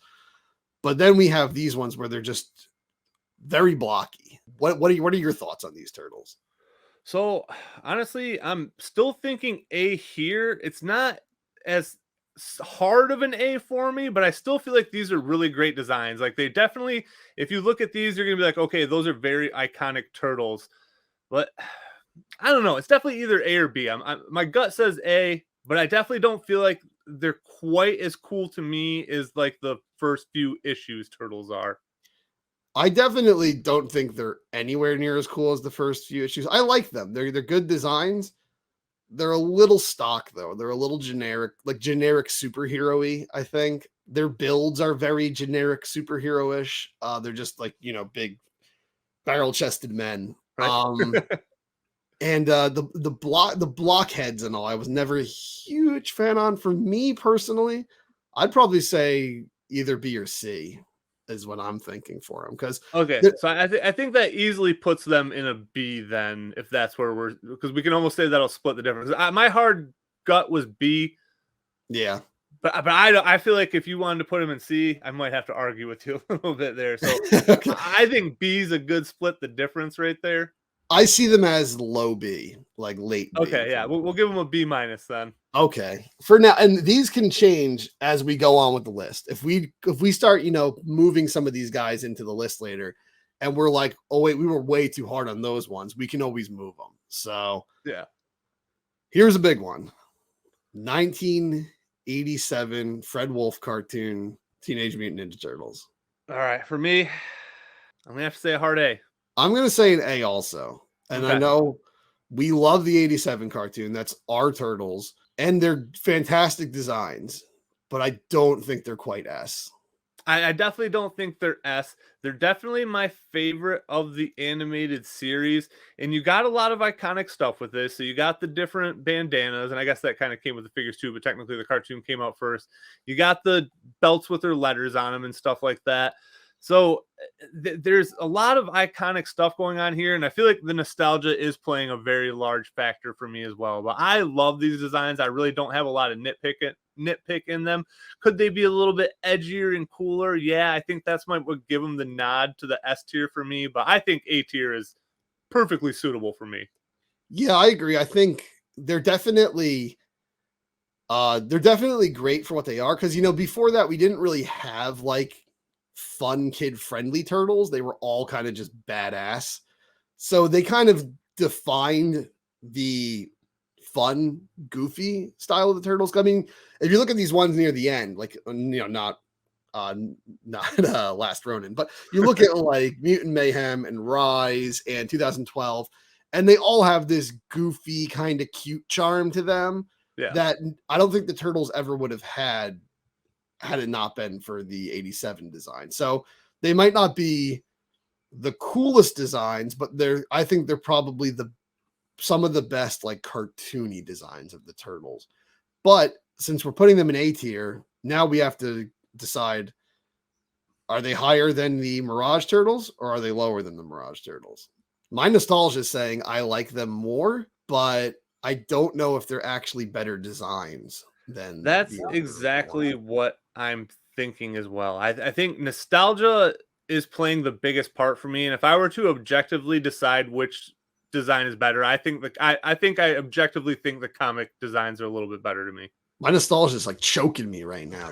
Speaker 2: But then we have these ones where they're just very blocky. What are your thoughts on these turtles?
Speaker 1: So honestly, I'm still thinking A here. It's not as hard of an A for me, but I still feel like these are really great designs. Like they definitely, if you look at these, you're gonna be like, okay, those are very iconic turtles. But I don't know. It's definitely either A or B. My gut says A, but I definitely don't feel like they're quite as cool to me as like the first few issues turtles are.
Speaker 2: I definitely don't think they're anywhere near as cool as the first few issues. I like them. They're good designs. They're a little stock though. They're a little generic, like generic superhero-y, I think. Their builds are very generic superhero-ish. They're just like, big barrel-chested men.
Speaker 1: Right?
Speaker 2: And the blockheads and all, I was never a huge fan on. For me personally, I'd probably say either B or C is what I'm thinking for them. Because
Speaker 1: okay, so I think that easily puts them in a B then, if that's where we're, because we can almost say that'll split the difference. My hard gut was B.
Speaker 2: Yeah.
Speaker 1: But I feel like if you wanted to put them in C, I might have to argue with you a little bit there. So
Speaker 2: Okay.
Speaker 1: I think B is a good split the difference right there.
Speaker 2: I see them as low B, like late B.
Speaker 1: Okay, yeah, we'll give them a B minus then.
Speaker 2: Okay, for now, and these can change as we go on with the list. If we start, moving some of these guys into the list later, and we're like, oh wait, we were way too hard on those ones, we can always move them. So
Speaker 1: yeah,
Speaker 2: here's a big one: 1987 Fred Wolf cartoon, Teenage Mutant Ninja Turtles.
Speaker 1: All right, for me, I'm gonna have to say a hard A.
Speaker 2: I'm going to say an A also. And
Speaker 1: Okay.
Speaker 2: I know we love the 87 cartoon. That's our turtles. And they're fantastic designs. But I don't think they're quite S.
Speaker 1: I definitely don't think they're S. They're definitely my favorite of the animated series. And you got a lot of iconic stuff with this. So you got the different bandanas. And I guess that kind of came with the figures too. But technically the cartoon came out first. You got the belts with their letters on them and stuff like that. So there's a lot of iconic stuff going on here, and I feel like the nostalgia is playing a very large factor for me as well. But I love these designs. I really don't have a lot of nitpick in them. Could they be a little bit edgier and cooler? Yeah, I think that's what would give them the nod to the S tier for me. But I think A tier is perfectly suitable for me.
Speaker 2: Yeah, I agree. I think they're definitely great for what they are. Because before that, we didn't really have like fun kid friendly turtles. They were all kind of just badass, so they kind of defined the fun goofy style of the turtles. I mean, if you look at these ones near the end, like not Last Ronin, but you look at like Mutant Mayhem and Rise and 2012, and they all have this goofy kind of cute charm to them that I don't think the turtles ever would have had it not been for the 87 design. So they might not be the coolest designs, but I think they're probably some of the best like cartoony designs of the turtles. But since we're putting them in A tier, now we have to decide, are they higher than the Mirage Turtles or are they lower than the Mirage Turtles? My nostalgia is saying I like them more, but I don't know if they're actually better designs than
Speaker 1: That's exactly what I'm thinking as well. I think nostalgia is playing the biggest part for me. And if I were to objectively decide which design is better, I think I objectively think the comic designs are a little bit better to me.
Speaker 2: My nostalgia is like choking me right now.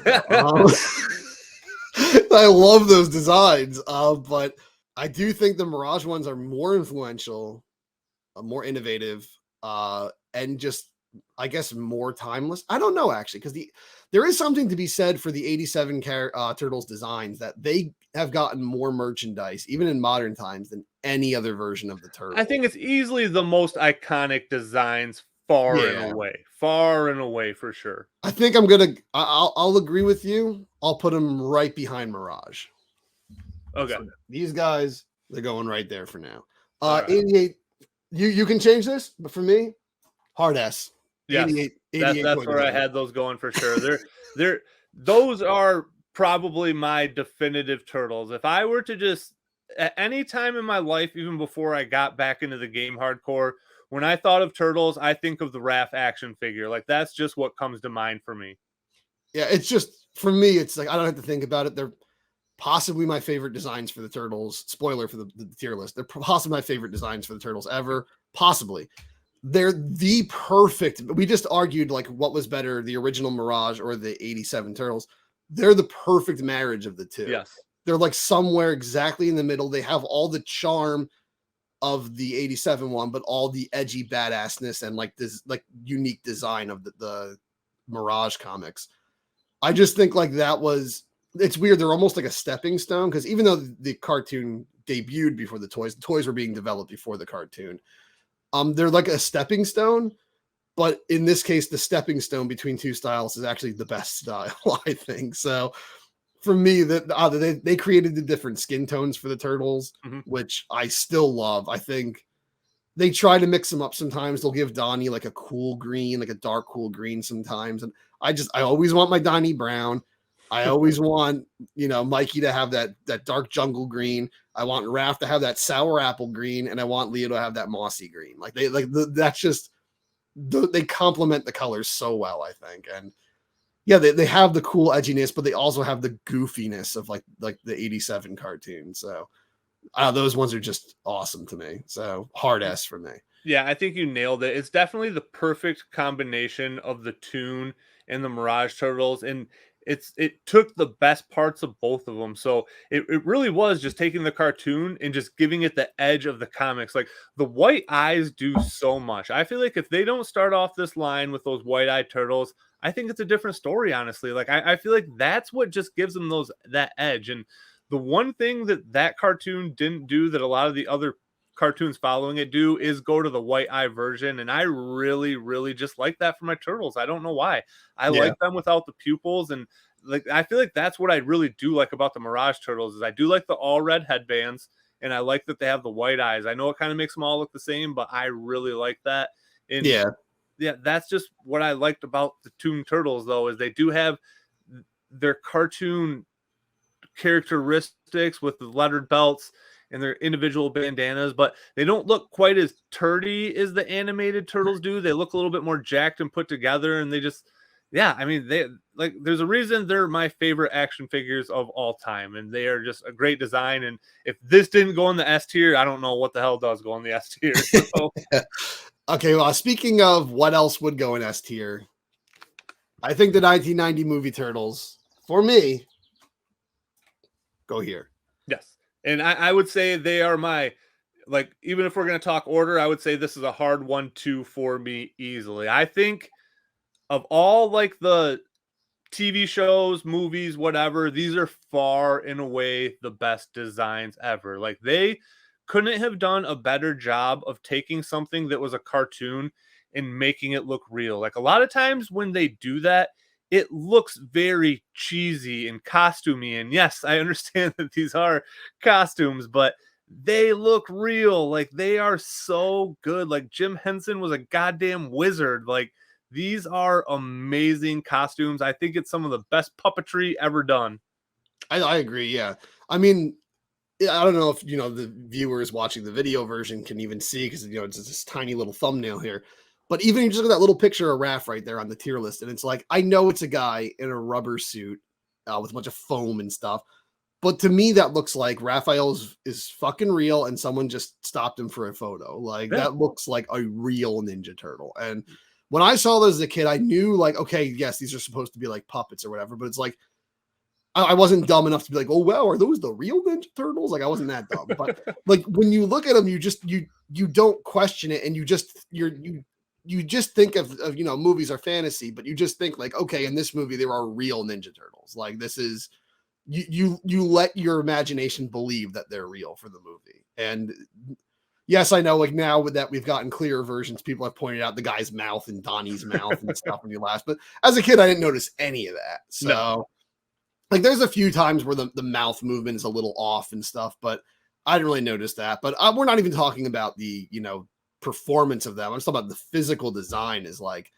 Speaker 2: I love those designs, but I do think the Mirage ones are more influential, more innovative, and just, I guess, more timeless. I don't know, actually, because there is something to be said for the 87 Turtles designs, that they have gotten more merchandise, even in modern times, than any other version of the Turtles.
Speaker 1: I think it's easily the most iconic designs, far and away, for sure.
Speaker 2: I think I'll agree with you. I'll put them right behind Mirage.
Speaker 1: Okay.
Speaker 2: So these guys, they're going right there for now.
Speaker 1: Right.
Speaker 2: 88. You can change this, but for me, hard S.
Speaker 1: Yeah,
Speaker 2: 88.
Speaker 1: That's where I had those going for sure. Those are probably my definitive turtles. If I were to just, at any time in my life, even before I got back into the game hardcore, when I thought of turtles, I think of the Raph action figure. Like, that's just what comes to mind for me.
Speaker 2: Yeah, it's just, for me, it's like I don't have to think about it. possibly my favorite designs for the turtles. Spoiler for the tier list. They're possibly my favorite designs for the turtles ever. Possibly. They're the perfect. We just argued like what was better, the original Mirage or the 87 turtles. They're the perfect marriage of the two.
Speaker 1: Yes.
Speaker 2: They're like somewhere exactly in the middle. They have all the charm of the 87 one, but all the edgy badassness and like this like unique design of the Mirage comics. I just think like that was, it's weird. They're almost like a stepping stone, because even though the cartoon debuted before the toys were being developed before the cartoon. They're like a stepping stone, but in this case, the stepping stone between two styles is actually the best style, I think. So for me, that they created the different skin tones for the turtles, which I still love. I think they try to mix them up sometimes. They'll give Donnie like a cool green, like a dark cool green sometimes. And I always want my Donnie brown. I always want, Mikey to have that dark jungle green. I want Raph to have that sour apple green, and I want Leo to have that mossy green. That's just, they complement the colors so well, I think. And yeah, they have the cool edginess, but they also have the goofiness of like the 87 cartoon. So those ones are just awesome to me. So hard S for me.
Speaker 1: Yeah, I think you nailed it. It's definitely the perfect combination of the Toon and the Mirage Turtles, and it took the best parts of both of them. So it really was just taking the cartoon and just giving it the edge of the comics. Like the white eyes do so much. I feel like if they don't start off this line with those white-eyed turtles, I think it's a different story, honestly. Like I feel like that's what just gives them that edge. And the one thing that cartoon didn't do that a lot of the other cartoons following it do is go to the white eye version, and I really, really just like that for my turtles. I don't know why. I like them without the pupils, and like I feel like that's what I really do like about the Mirage Turtles is I do like the all red headbands, and I like that they have the white eyes. I know it kind of makes them all look the same, but I really like that. And yeah, that's just what I liked about the Toon Turtles, though, is they do have their cartoon characteristics with the lettered belts and their individual bandanas, but they don't look quite as turdy as the animated turtles do. They look a little bit more jacked and put together, and they just, I mean, they like, there's a reason they're my favorite action figures of all time, and they are just a great design. And if this didn't go in the S tier, I don't know what the hell does go in the S tier. So.
Speaker 2: Okay, well, speaking of what else would go in S tier, I think the 1990 movie Turtles, for me, go here.
Speaker 1: Yes. And I would say they are my, like, even if we're going to talk order, I would say this is a hard 1-2 for me easily. I think of all like the TV shows, movies, whatever, these are far and away the best designs ever. Like they couldn't have done a better job of taking something that was a cartoon and making it look real. Like a lot of times when they do that, it looks very cheesy and costumey. And yes, I understand that these are costumes, but they look real. Like they are so good. Like Jim Henson was a goddamn wizard. Like these are amazing costumes. I think it's some of the best puppetry ever done.
Speaker 2: I agree. Yeah. I mean, I don't know if, the viewers watching the video version can even see, because, it's this tiny little thumbnail here. But even you just look at that little picture of Raph right there on the tier list, and it's like, I know it's a guy in a rubber suit with a bunch of foam and stuff. But to me, that looks like Raphael is fucking real, and someone just stopped him for a photo. Like, that looks like a real Ninja Turtle. And when I saw those as a kid, I knew, like, okay, yes, these are supposed to be like puppets or whatever. But it's like, I wasn't dumb enough to be like, oh, wow, are those the real Ninja Turtles? Like, I wasn't that dumb. But, like, when you look at them, you don't question it, and you just think of movies are fantasy, but you just think like, okay, in this movie there are real Ninja Turtles. Like this is you let your imagination believe that they're real for the movie. And yes, I know, like now with that we've gotten clearer versions, people have pointed out the guy's mouth and Donnie's mouth and stuff when you laugh. But as a kid, I didn't notice any of that. So like there's a few times where the mouth movement is a little off and stuff, but I didn't really notice that. But we're not even talking about the, performance of them. I'm just talking about the physical design is like,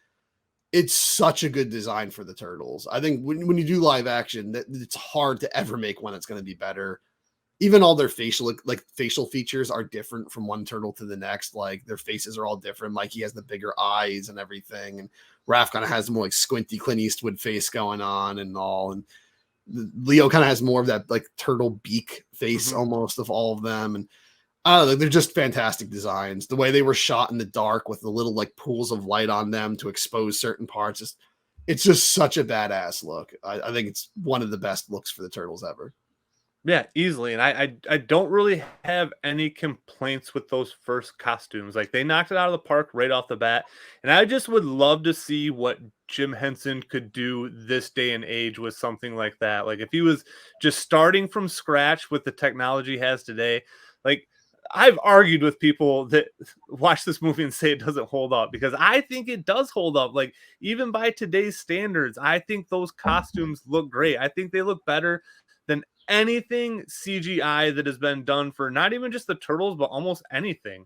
Speaker 2: it's such a good design for the Turtles. I think when you do live action, that it's hard to ever make one that's going to be better. Even all their facial features are different from one turtle to the next. Like their faces are all different. Mikey has the bigger eyes and everything. And Raph kind of has more like squinty Clint Eastwood face going on and all. And Leo kind of has more of that like turtle beak face almost of all of them. And I don't know, they're just fantastic designs. The way they were shot in the dark with the little like pools of light on them to expose certain parts. It's just such a badass look. I think it's one of the best looks for the turtles ever.
Speaker 1: Yeah, easily. And I don't really have any complaints with those first costumes. Like they knocked it out of the park right off the bat. And I just would love to see what Jim Henson could do this day and age with something like that. Like if he was just starting from scratch with the technology he has today, like I've argued with people that watch this movie and say it doesn't hold up because I think it does hold up. Like even by today's standards, I think those costumes look great. I think they look better than anything CGI that has been done for not even just the turtles, but almost anything.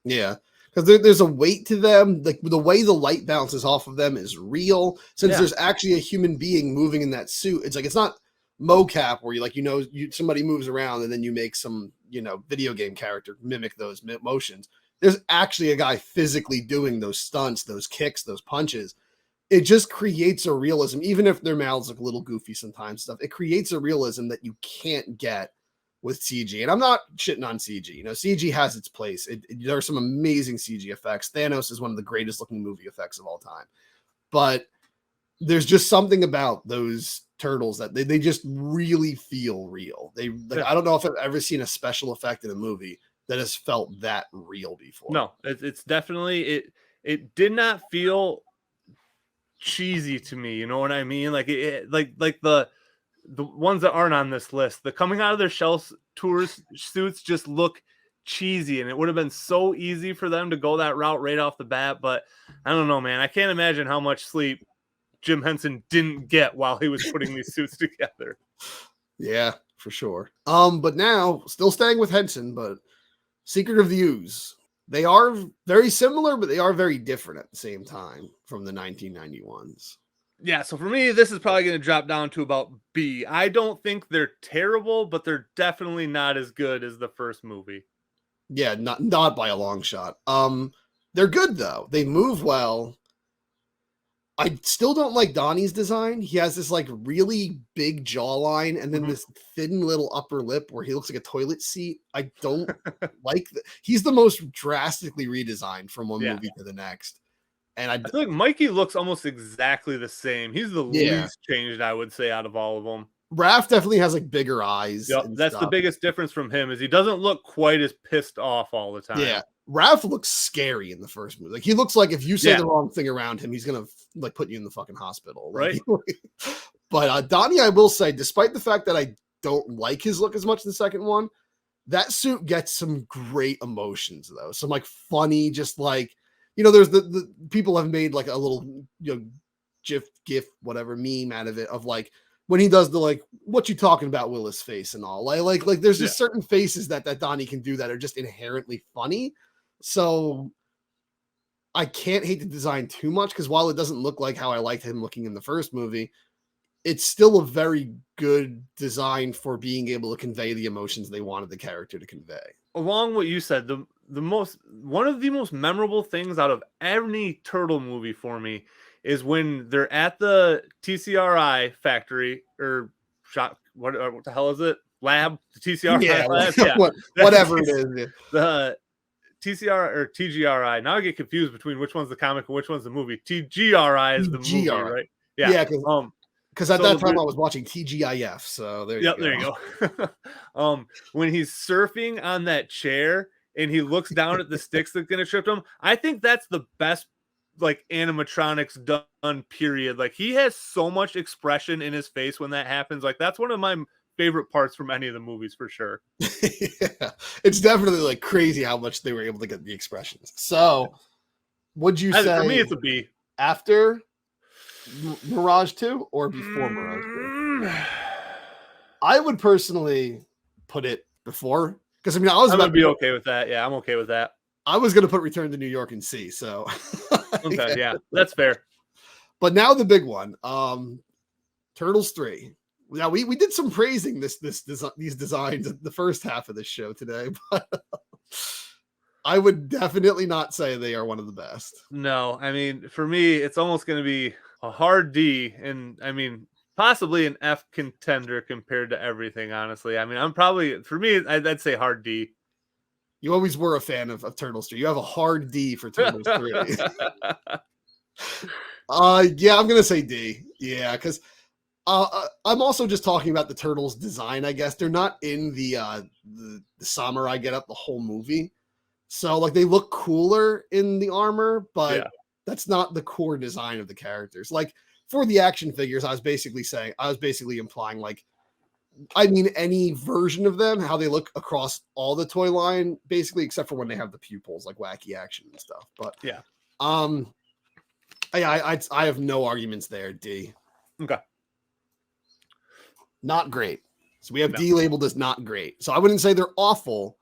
Speaker 2: Yeah, because there's a weight to them. Like the way the light bounces off of them is real. Since there's actually a human being moving in that suit, it's like it's not mocap where somebody moves around and then you make some video game character mimic those motions. There's actually a guy physically doing those stunts, those kicks, those punches. It just creates a realism, even if their mouths look a little goofy sometimes. It creates a realism that you can't get with CG. And I'm not shitting on CG. CG has its place. There are some amazing CG effects. Thanos is one of the greatest looking movie effects of all time. But there's just something about those turtles that they just really feel real. I don't know if I've ever seen a special effect in a movie that has felt that real before.
Speaker 1: No, it's definitely it did not feel cheesy to me, you know what I mean? Like like the ones that aren't on this list, the coming out of their shell tourist suits just look cheesy, and it would have been so easy for them to go that route right off the bat. But I don't know, man. I can't imagine how much sleep Jim Henson didn't get while he was putting these suits together.
Speaker 2: Yeah, for sure. But now still staying with Henson, but Secret of the Ooze. They are very similar, but they are very different at the same time from the 1991s.
Speaker 1: Yeah, so for me, this is probably going to drop down to about B. I don't think they're terrible, but they're definitely not as good as the first movie.
Speaker 2: Yeah, not by a long shot. They're good though. They move well. I still don't like Donnie's design. He has this like really big jawline and then this thin little upper lip where he looks like a toilet seat. I don't like that. He's the most drastically redesigned from one movie to the next. And I
Speaker 1: feel like Mikey looks almost exactly the same. He's the least changed, I would say, out of all of them.
Speaker 2: Raph definitely has like bigger eyes.
Speaker 1: Yep, that's the biggest difference from him is he doesn't look quite as pissed off all the time.
Speaker 2: Yeah. Raph looks scary in the first movie. Like he looks like if you say the wrong thing around him, he's gonna like put you in the fucking hospital,
Speaker 1: right?
Speaker 2: But Donnie, I will say, despite the fact that I don't like his look as much in the second one, that suit gets some great emotions though. Some like funny, just like there's the people have made like a little GIF, whatever meme out of it of like when he does the like what you talking about Willis face and all like there's just certain faces that Donnie can do that are just inherently funny. So I can't hate the design too much because while it doesn't look like how I liked him looking in the first movie, it's still a very good design for being able to convey the emotions they wanted the character to convey.
Speaker 1: Along what you said, one of the most memorable things out of any turtle movie for me is when they're at the TCRI factory or shop. What the hell is it? Lab? The TCRI lab? Yeah.
Speaker 2: Whatever it is.
Speaker 1: The TCR or TGRI. Now I get confused between which one's the comic and which one's the movie. TGRI is the movie, right?
Speaker 2: Yeah. Because at that time I was watching TGIF. So there you go.
Speaker 1: There you go. When he's surfing on that chair and he looks down at the sticks that's gonna trip him, I think that's the best like animatronics done, period. Like he has so much expression in his face when that happens. Like that's one of my favorite parts from any of the movies for sure.
Speaker 2: Yeah, it's definitely like crazy how much they were able to get the expressions. So would you say
Speaker 1: for me it's a B
Speaker 2: after Mirage 2 or before Mirage 2? I would personally put it before because I mean I was
Speaker 1: going to be okay with that. Yeah, I'm okay with that.
Speaker 2: I was going to put Return to New York and C. So
Speaker 1: okay, yeah, that's fair.
Speaker 2: But now the big one, Turtles 3. Now we did some praising these designs at the first half of this show today, but I would definitely not say they are one of the best.
Speaker 1: No, I mean for me, it's almost going to be a hard D, and I mean possibly an F contender compared to everything, honestly. I mean, I'm probably, for me, I'd say hard D.
Speaker 2: You always were a fan of Turtles 3. You have a hard D for Turtles 3. Yeah, I'm gonna say D. Yeah, because I'm also just talking about the Turtles design, I guess. They're not in the samurai get up the whole movie. So like they look cooler in the armor, but that's not the core design of the characters. Like for the action figures, I was basically implying like, I mean, any version of them, how they look across all the toy line, basically, except for when they have the pupils, like wacky action and stuff. But I have no arguments there. D.
Speaker 1: Okay.
Speaker 2: Not great. So we have D labeled as not great. So I wouldn't say they're awful,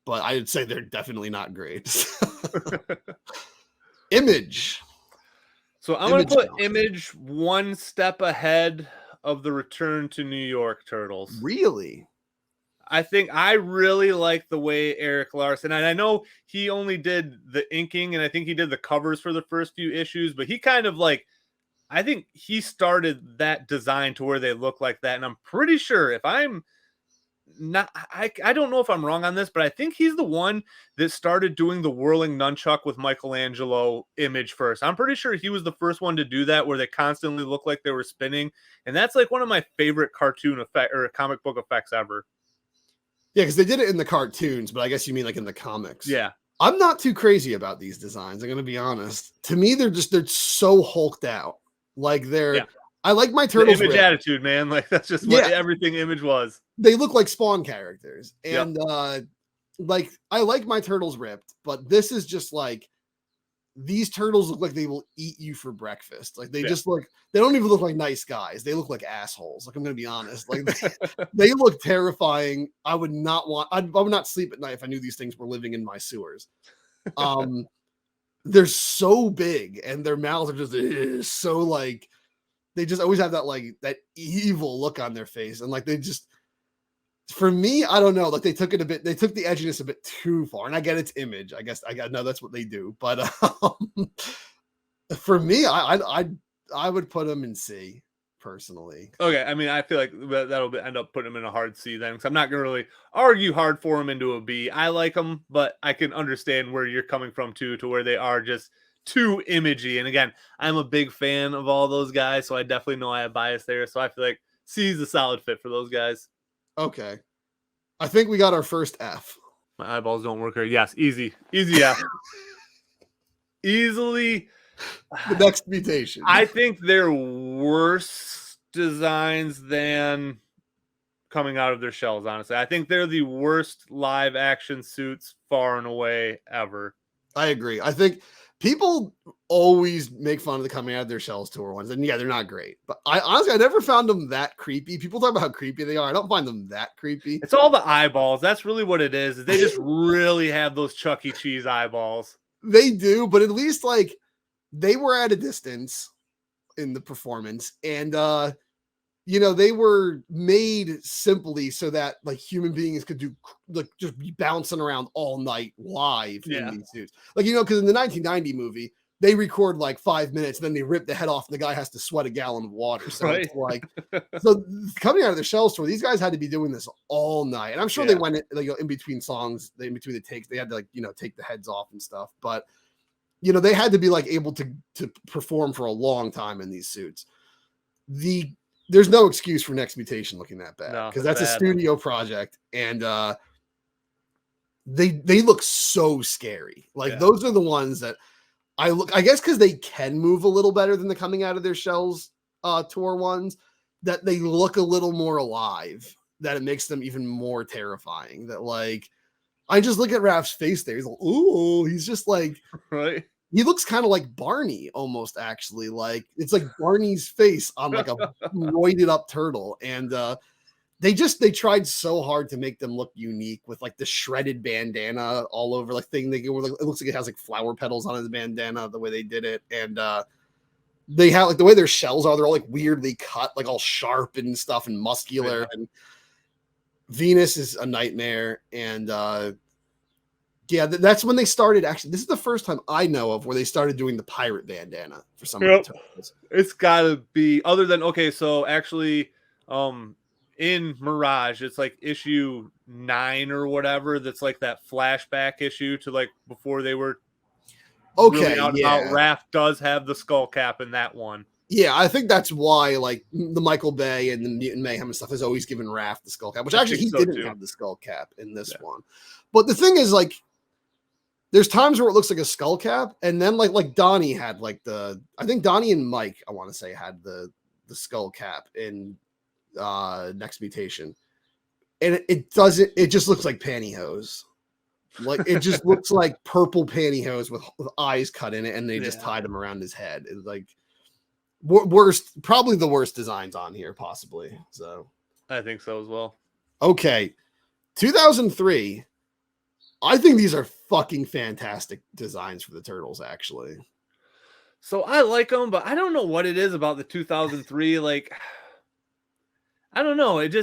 Speaker 2: but I would say they're definitely not great. Image.
Speaker 1: So I'm going to put Image one step ahead of the Return to New York Turtles.
Speaker 2: Really?
Speaker 1: I think I really like the way Eric Larson, and I know he only did the inking, and I think he did the covers for the first few issues, but he kind of like, I think he started that design to where they look like that. And I'm pretty sure, if I'm not, I don't know if I'm wrong on this, but I think he's the one that started doing the whirling nunchuck with Michelangelo Image first. I'm pretty sure he was the first one to do that, where they constantly look like they were spinning. And that's like one of my favorite cartoon effect or comic book effects ever.
Speaker 2: Yeah, because they did it in the cartoons, but I guess you mean like in the comics.
Speaker 1: Yeah.
Speaker 2: I'm not too crazy about these designs. I'm going to be honest. To me, they're so hulked out. Like I like my Turtles.
Speaker 1: The Image attitude, man. Like that's just what everything Image was.
Speaker 2: They look like Spawn characters. And like I like my Turtles ripped, but this is just like, these turtles look like they will eat you for breakfast. Like they just look, they don't even look like nice guys. They look like assholes. Like I'm going to be honest. Like they look terrifying. I would not sleep at night if I knew these things were living in my sewers. They're so big and their mouths are just so like, they just always have that like that evil look on their face. And like, they just, for me, I don't know. Like they took the edginess a bit too far, and I get it's Image. I guess I know that's what they do, but for me, I would put them in C personally.
Speaker 1: Okay, I mean, I feel like that'll end up putting them in a hard C then, because I'm not gonna really argue hard for them into a B. I like them, but I can understand where you're coming from too, to where they are just too imagey. And again, I'm a big fan of all those guys, so I definitely know I have bias there. So I feel like C is a solid fit for those guys. Okay.
Speaker 2: I think we got our first F.
Speaker 1: My eyeballs don't work here. Yes, easy F. Easily.
Speaker 2: The next mutation.
Speaker 1: I think they're worse designs than coming out of their shells, honestly. I think they're the worst live action suits far and away ever.
Speaker 2: I agree. I think people always make fun of the coming out of their shells tour ones, and yeah, they're not great. But I honestly, I never found them that creepy. People talk about how creepy they are. I don't find them that creepy.
Speaker 1: It's all the eyeballs. That's really what it is. They just really have those Chuck E. Cheese eyeballs.
Speaker 2: They do, but at least like they were at a distance in the performance, and they were made simply so that like human beings could do like just be bouncing around all night live in these suits. Like, because in the 1990 movie, they record like 5 minutes, then they rip the head off, and the guy has to sweat a gallon of water. So it's like, so coming out of the shell store, these guys had to be doing this all night. And I'm sure they went in between songs, in between the takes, they had to take the heads off and stuff. But, they had to be like able to perform for a long time in these suits. There's no excuse for Next Mutation looking that bad, because that's a studio project, and they look so scary. Like those are the ones that I guess because they can move a little better than the coming out of their shells tour ones, that they look a little more alive, that it makes them even more terrifying. That like, I just look at Raph's face there. He's like, ooh, he's just like,
Speaker 1: right.
Speaker 2: He looks kind of like Barney almost, actually. Like it's like Barney's face on like a roided up turtle. And they tried so hard to make them look unique with like the shredded bandana all over like thing. It looks like it has like flower petals on his bandana, the way they did it. And they have like the way their shells are, they're all like weirdly cut, like all sharp and stuff and muscular. And Venus is a nightmare. And Yeah, that's when they started. Actually, this is the first time I know of where they started doing the pirate bandana for some of the turtles.
Speaker 1: It's gotta be other than so actually, in Mirage, it's like issue 9 or whatever. That's like that flashback issue to like before they were really out about. Raph does have the skull cap in that one.
Speaker 2: Yeah, I think that's why like the Michael Bay and the Mutant Mayhem and stuff has always given Raph the skull cap, which actually he didn't have the skull cap in this one. But the thing is, like, there's times where it looks like a skull cap, and then like Donnie had like I think Donnie and Mike, I want to say, had the skull cap in Next Mutation, and it doesn't. It just looks like pantyhose. Like it just looks like purple pantyhose with eyes cut in it, and they just tied them around his head. It's like probably the worst designs on here, possibly. So
Speaker 1: I think so as well.
Speaker 2: Okay, 2003. I think these are fucking fantastic designs for the Turtles, actually.
Speaker 1: So I like them, but I don't know what it is about the 2003. Like, I don't know. It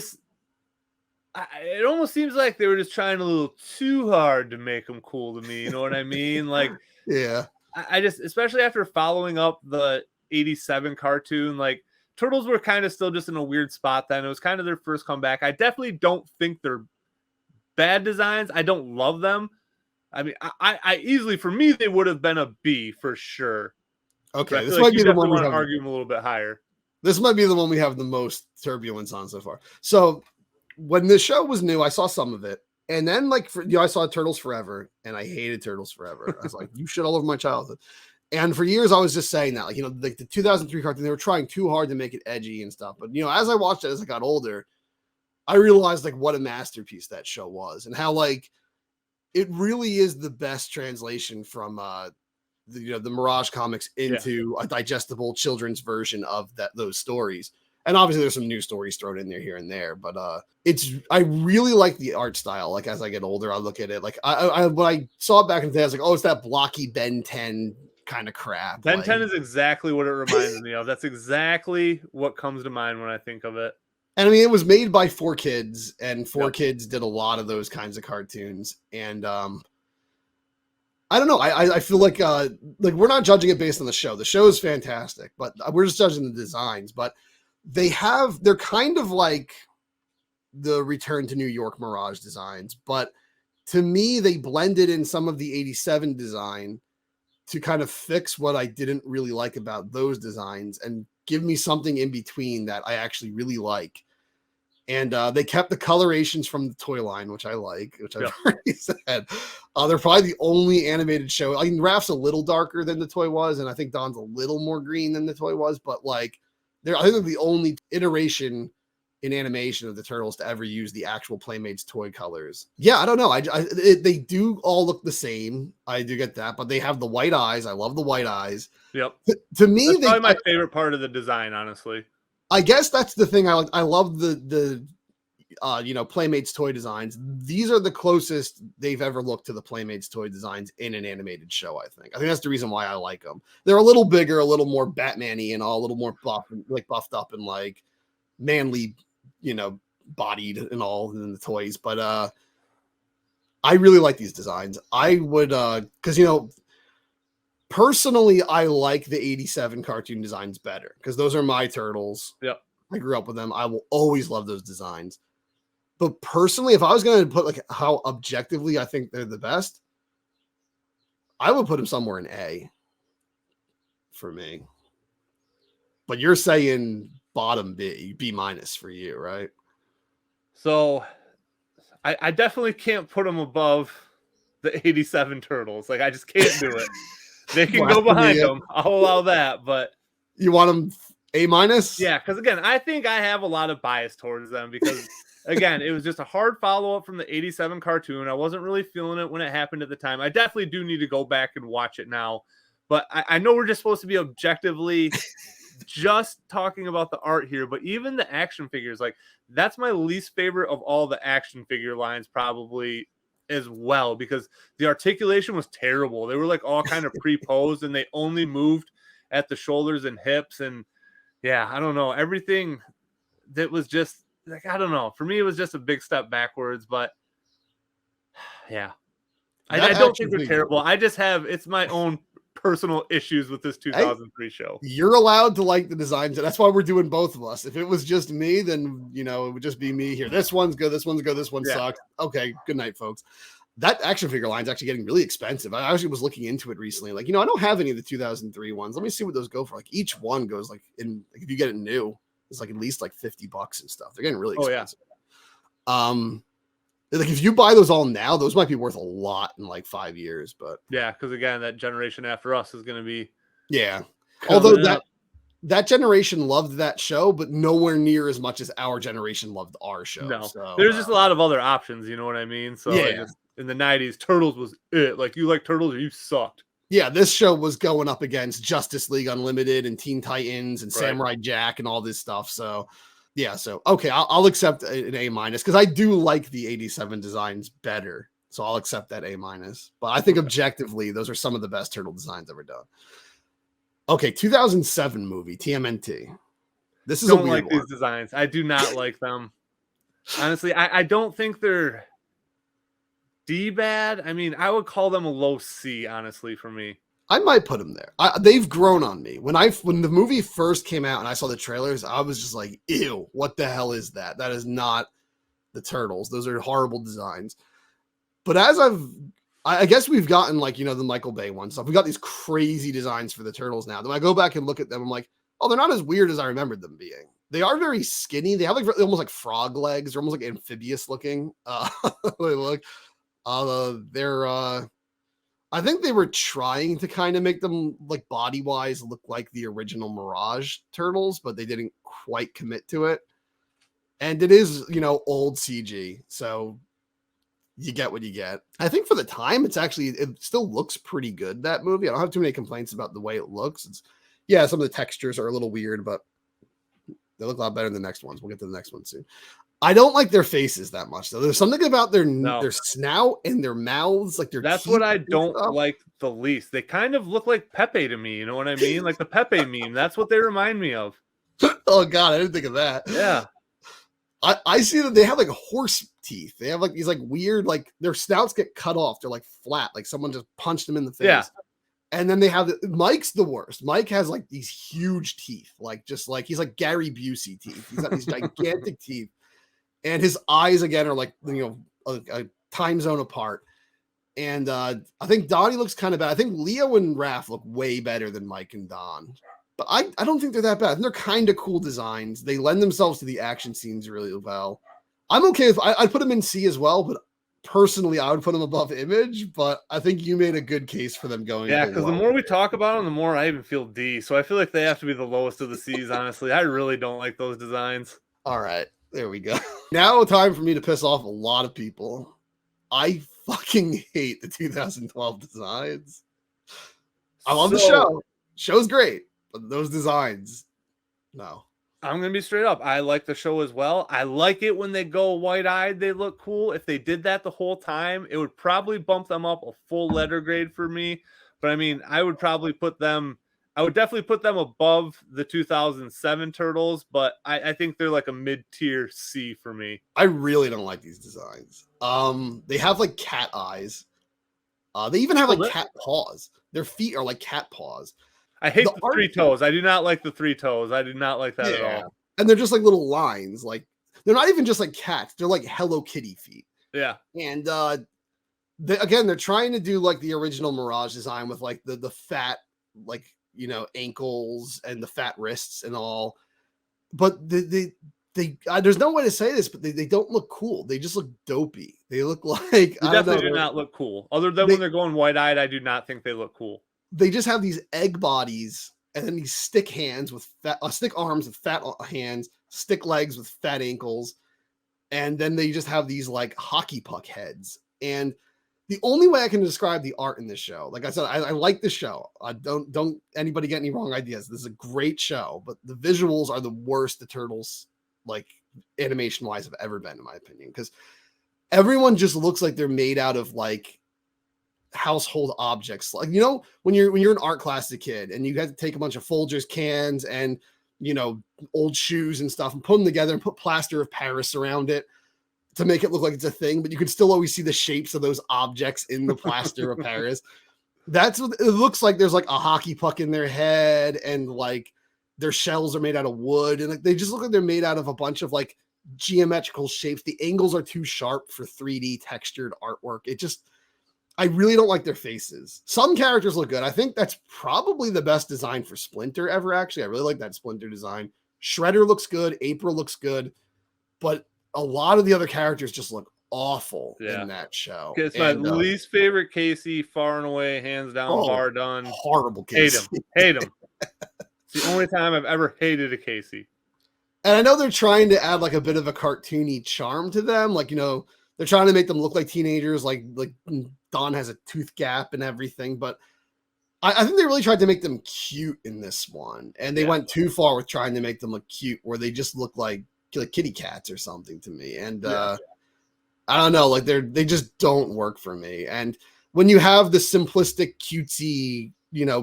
Speaker 1: almost seems like they were just trying a little too hard to make them cool to me. You know what I mean? Like,
Speaker 2: yeah.
Speaker 1: I just, especially after following up the 87 cartoon, like Turtles were kind of still just in a weird spot then. It was kind of their first comeback. I definitely don't think they're bad designs. I don't love them. I mean, I easily, for me, they would have been a B for sure.
Speaker 2: Okay, this might be the one we have.
Speaker 1: Argue them a little bit higher.
Speaker 2: This might be the one we have the most turbulence on so far. So when the show was new, I saw some of it, and then like I saw Turtles Forever, and I hated Turtles Forever. I was like, you shit all over my childhood. And for years, I was just saying that, like, like the 2003 cartoon, they were trying too hard to make it edgy and stuff. But as I watched it as I got older, I realized like what a masterpiece that show was, and how like it really is the best translation from the Mirage comics into a digestible children's version of those stories. And obviously there's some new stories thrown in there here and there, but I really like the art style. Like as I get older, I look at it like I when I saw it back in the day, I was like, oh, it's that blocky Ben 10 kind of crap.
Speaker 1: Ben 10 is exactly what it reminds me of. That's exactly what comes to mind when I think of it.
Speaker 2: And I mean, it was made by 4Kids, and 4Kids did a lot of those kinds of cartoons. And I don't know. I feel like we're not judging it based on the show. The show is fantastic, but we're just judging the designs. But they're kind of like the Return to New York Mirage designs. But to me, they blended in some of the 87 design to kind of fix what I didn't really like about those designs and give me something in between that I actually really like. And they kept the colorations from the toy line, which I like, which I've already said. They're probably the only animated show. I mean, Raph's a little darker than the toy was, and I think Don's a little more green than the toy was, but like I think they're the only iteration in animation of the Turtles to ever use the actual Playmates toy colors. Yeah, I don't know. They do all look the same. I do get that, but they have the white eyes. I love the white eyes.
Speaker 1: Yep.
Speaker 2: To me,
Speaker 1: that's probably my favorite part of the design, honestly.
Speaker 2: I guess that's the thing I like. I love the Playmates toy designs. These are the closest they've ever looked to the Playmates toy designs in an animated show. I think that's the reason why I like them. They're a little bigger, a little more Batman-y, and all a little more buffed up and like manly, bodied and all in the toys. But I really like these designs. I would because personally, I like the 87 cartoon designs better because those are my Turtles.
Speaker 1: Yep.
Speaker 2: I grew up with them. I will always love those designs. But personally, if I was going to put like how objectively I think they're the best, I would put them somewhere in A for me. But you're saying bottom B minus for you, right?
Speaker 1: So I definitely can't put them above the 87 Turtles. Like I just can't do it. They can go behind them. I'll allow that, but
Speaker 2: you want them A minus?
Speaker 1: Yeah, because again, I think I have a lot of bias towards them because again, it was just a hard follow-up from the 87 cartoon. I wasn't really feeling it when it happened at the time. I definitely do need to go back and watch it now. But I know we're just supposed to be objectively just talking about the art here, but even the action figures, like that's my least favorite of all the action figure lines probably as well, because the articulation was terrible. They were like all kind of pre-posed and they only moved at the shoulders and hips. And yeah, I don't know. Everything that was just like, I don't know. For me, it was just a big step backwards, but yeah. I don't think they're terrible. I just have, it's my own personal issues with this 2003 show.
Speaker 2: You're allowed to like the designs. That's why we're doing both of us. If it was just me, then, you know, it would just be me here. This one's good. This one's good. This one sucks. Okay. Good night, folks. That action figure line is actually getting really expensive. I actually was looking into it recently. Like, you know, I don't have any of the 2003 ones. Let me see what those go for. Like each one goes like if you get it new, it's like at least like $50 and stuff. They're getting really expensive. Like if you buy those all now, those might be worth a lot in like 5 years. But
Speaker 1: yeah, because again, that generation after us is going to be
Speaker 2: Although that generation loved that show, but nowhere near as much as our generation loved our show.
Speaker 1: No,
Speaker 2: so,
Speaker 1: there's just a lot of other options. You know what I mean? So in the 90s, Turtles was it. Like you like Turtles or you sucked.
Speaker 2: Yeah, this show was going up against Justice League Unlimited and Teen Titans and Samurai Jack and all this stuff. So yeah, so okay, I'll accept an A- because I do like the 87 designs better. So I'll accept that A-. But I think objectively, those are some of the best turtle designs ever done. Okay, 2007 movie, TMNT. This is
Speaker 1: don't like these designs. I do not like them. Honestly, I don't think they're D bad. I mean, I would call them a low C, honestly, for me.
Speaker 2: I might put them there. They've grown on me. When the movie first came out and I saw the trailers, I was just like, ew, what the hell is that? That is not the Turtles. Those are horrible designs. But as I guess we've gotten like, you know, the Michael Bay one stuff. We got these crazy designs for the Turtles now. Then I go back and look at them. I'm like, oh, they're not as weird as I remembered them being. They are very skinny. They have like almost like frog legs. They're almost like amphibious looking. They look. I think they were trying to kind of make them like body wise look like the original Mirage Turtles, but they didn't quite commit to it. And it is, you know, old CG. So you get what you get. I think for the time, it still looks pretty good, that movie. I don't have too many complaints about the way it looks. Some of the textures are a little weird, but they look a lot better than the next ones. We'll get to the next one soon. I don't like their faces that much, though. There's something about their snout and their mouths, like
Speaker 1: that's what I don't like the least. They kind of look like Pepe to me. You know what I mean? Like the Pepe meme. That's what they remind me of.
Speaker 2: Oh God, I didn't think of that.
Speaker 1: Yeah.
Speaker 2: I see that they have like horse teeth. They have like these like weird, like their snouts get cut off. They're like flat, like someone just punched them in the face.
Speaker 1: Yeah.
Speaker 2: And then they have Mike's the worst. Mike has like these huge teeth, like just like he's like Gary Busey teeth. He's got these gigantic teeth, and his eyes again are like, you know, a time zone apart. And I think Donnie looks kind of bad. I think Leo and Raph look way better than Mike and Don. But I don't think they're that bad. I think they're kind of cool designs. They lend themselves to the action scenes really well. I'm okay with I'd put them in C as well, but personally I would put them above Image. But I think you made a good case for them going.
Speaker 1: Yeah, because the more we talk about them, the more I even feel D. So I feel like they have to be the lowest of the C's, honestly. I really don't like those designs.
Speaker 2: All right, there we go. Now time for me to piss off a lot of people. I fucking hate the 2012 designs. I love the show. Show's great. But those designs, no.
Speaker 1: I'm going to be straight up. I like the show as well. I like it when they go wide-eyed. They look cool. If they did that the whole time, it would probably bump them up a full letter grade for me. But I mean, I would definitely put them above the 2007 Turtles, but I think they're like a mid-tier C for me.
Speaker 2: I really don't like these designs. They have like cat eyes. They even have like cat paws. Their feet are like cat paws.
Speaker 1: I hate the three toes. I do not like the three toes. I do not like that at all.
Speaker 2: And they're just like little lines. Like they're not even just like cats. They're like Hello Kitty feet.
Speaker 1: Yeah.
Speaker 2: And they're trying to do like the original Mirage design with like the fat, like, you know, ankles and the fat wrists and all. But they there's no way to say this, but they don't look cool. They just look dopey. They look like
Speaker 1: they definitely do not look cool. Other than when they're going wide-eyed, I do not think they look cool.
Speaker 2: They just have these egg bodies and then these stick hands with stick arms with fat hands, stick legs with fat ankles. And then they just have these like hockey puck heads. And the only way I can describe the art in this show, like I said, I like the show. Don't anybody get any wrong ideas. This is a great show, but the visuals are the worst the Turtles, like animation wise, have ever been, in my opinion. Because everyone just looks like they're made out of like household objects. Like, you know, when you're in art class as a kid and you had to take a bunch of Folgers cans and, you know, old shoes and stuff and put them together and put plaster of Paris around it. to make it look like it's a thing, but you can still always see the shapes of those objects in the plaster of Paris. That's what it looks like. There's like a hockey puck in their head, and like their shells are made out of wood, and like they just look like they're made out of a bunch of like geometrical shapes. The angles are too sharp for 3D textured artwork. I really don't like their faces. Some characters look good. I think that's probably the best design for Splinter ever, actually. I really like that Splinter design. Shredder looks good. April looks good. But a lot of the other characters just look awful in that show.
Speaker 1: It's my least favorite Casey, far and away, hands down, bar done.
Speaker 2: Horrible Casey.
Speaker 1: Hate him. It's the only time I've ever hated a Casey.
Speaker 2: And I know they're trying to add like a bit of a cartoony charm to them. Like, they're trying to make them look like teenagers, like Don has a tooth gap and everything. But I think they really tried to make them cute in this one. And they went too far with trying to make them look cute, where they just look like kitty cats or something to me. And I don't know, like they just don't work for me. And when you have the simplistic, cutesy,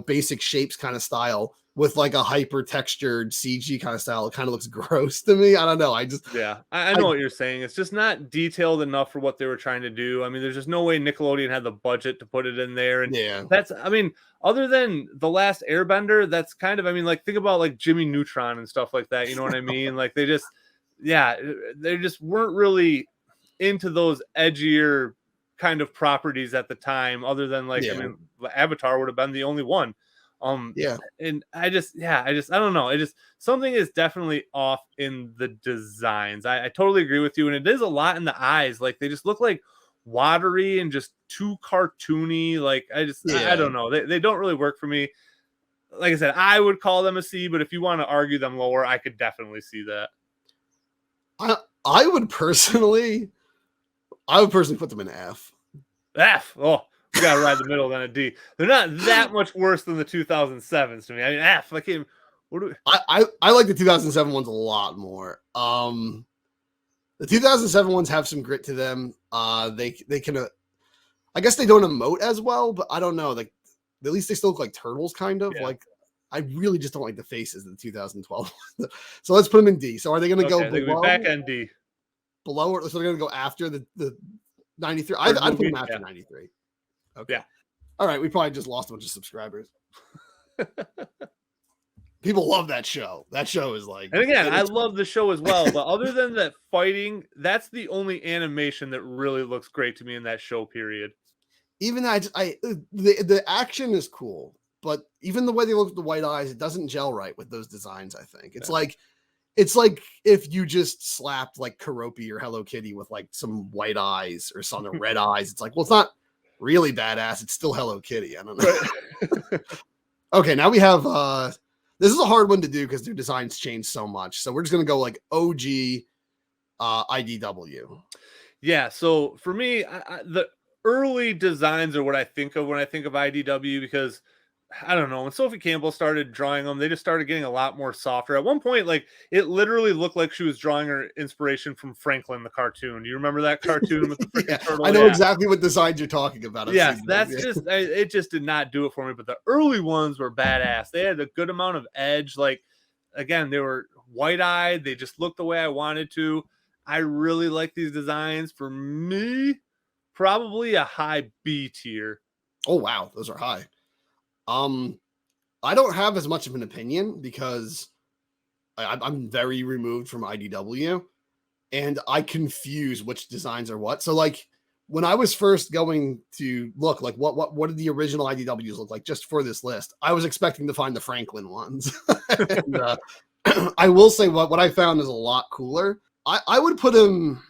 Speaker 2: basic shapes kind of style with like a hyper textured CG kind of style, it kind of looks gross to me. I don't know. I
Speaker 1: know what you're saying. It's just not detailed enough for what they were trying to do. I mean, there's just no way Nickelodeon had the budget to put it in there. And other than The Last Airbender, that's kind of, like think about like Jimmy Neutron and stuff like that. You know what I mean? Like they just weren't really into those edgier kind of properties at the time, other than Avatar would have been the only one. And I don't know. Something is definitely off in the designs. I totally agree with you. And it is a lot in the eyes. Like they just look like watery and just too cartoony. Like I don't know. They don't really work for me. Like I said, I would call them a C, but if you want to argue them lower, I could definitely see that.
Speaker 2: I would personally put them in F.
Speaker 1: F. Oh, we gotta ride the middle than a D. They're not that much worse than the 2007s to me. I mean, F. Like,
Speaker 2: I like the 2007 ones a lot more. The 2007 ones have some grit to them. They can, I guess they don't emote as well, but I don't know. Like, at least they still look like turtles, kind of. Like, I really just don't like the faces of the 2012. So let's put them in D. So are they going to go below?
Speaker 1: Back end D.
Speaker 2: Below, or so they're going to go after the 93. I'd put them after 93. Okay.
Speaker 1: Yeah.
Speaker 2: All right. We probably just lost a bunch of subscribers. People love that show. That show is like.
Speaker 1: And again, I love the show as well. But other than that fighting, that's the only animation that really looks great to me in that show period.
Speaker 2: Even the action is cool, but even the way they look at the white eyes, it doesn't gel right with those designs. I think it's like if you just slapped like Karopi or Hello Kitty with like some white eyes or some red eyes. It's like, well, it's not really badass. It's still Hello Kitty. I don't know. Okay, now we have this is a hard one to do because their designs change so much. So we're just gonna go like OG IDW.
Speaker 1: Yeah. So for me, the early designs are what I think of when I think of IDW, because I don't know, when Sophie Campbell started drawing them, they just started getting a lot more softer. At one point, like it literally looked like she was drawing her inspiration from Franklin the cartoon. Do you remember that cartoon with the freaking turtle?
Speaker 2: I know exactly what designs you're talking about.
Speaker 1: It just did not do it for me. But the early ones were badass. They had a good amount of edge. Like again, they were white-eyed. They just looked the way I wanted to. I really like these designs. For me, probably a high B tier.
Speaker 2: Oh wow, those are high. I don't have as much of an opinion because I'm very removed from IDW, and I confuse which designs are what. So like when I was first going to look like what did the original IDWs look like just for this list, I was expecting to find the Franklin ones. And, I will say what I found is a lot cooler. I would put him,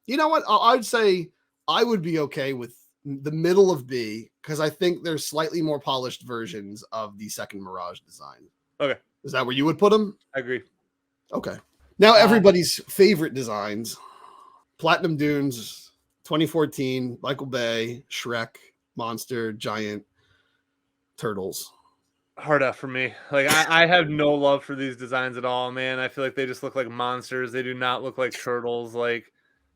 Speaker 2: you know what? I'd say I would be okay with the middle of B, because I think there's slightly more polished versions of the second Mirage design.
Speaker 1: Okay.
Speaker 2: Is that where you would put them?
Speaker 1: I agree.
Speaker 2: Okay. Now everybody's favorite designs. Platinum Dunes, 2014, Michael Bay, Shrek, Monster, Giant, Turtles.
Speaker 1: Hard F for me. Like I have no love for these designs at all, man. I feel like they just look like monsters. They do not look like turtles. Like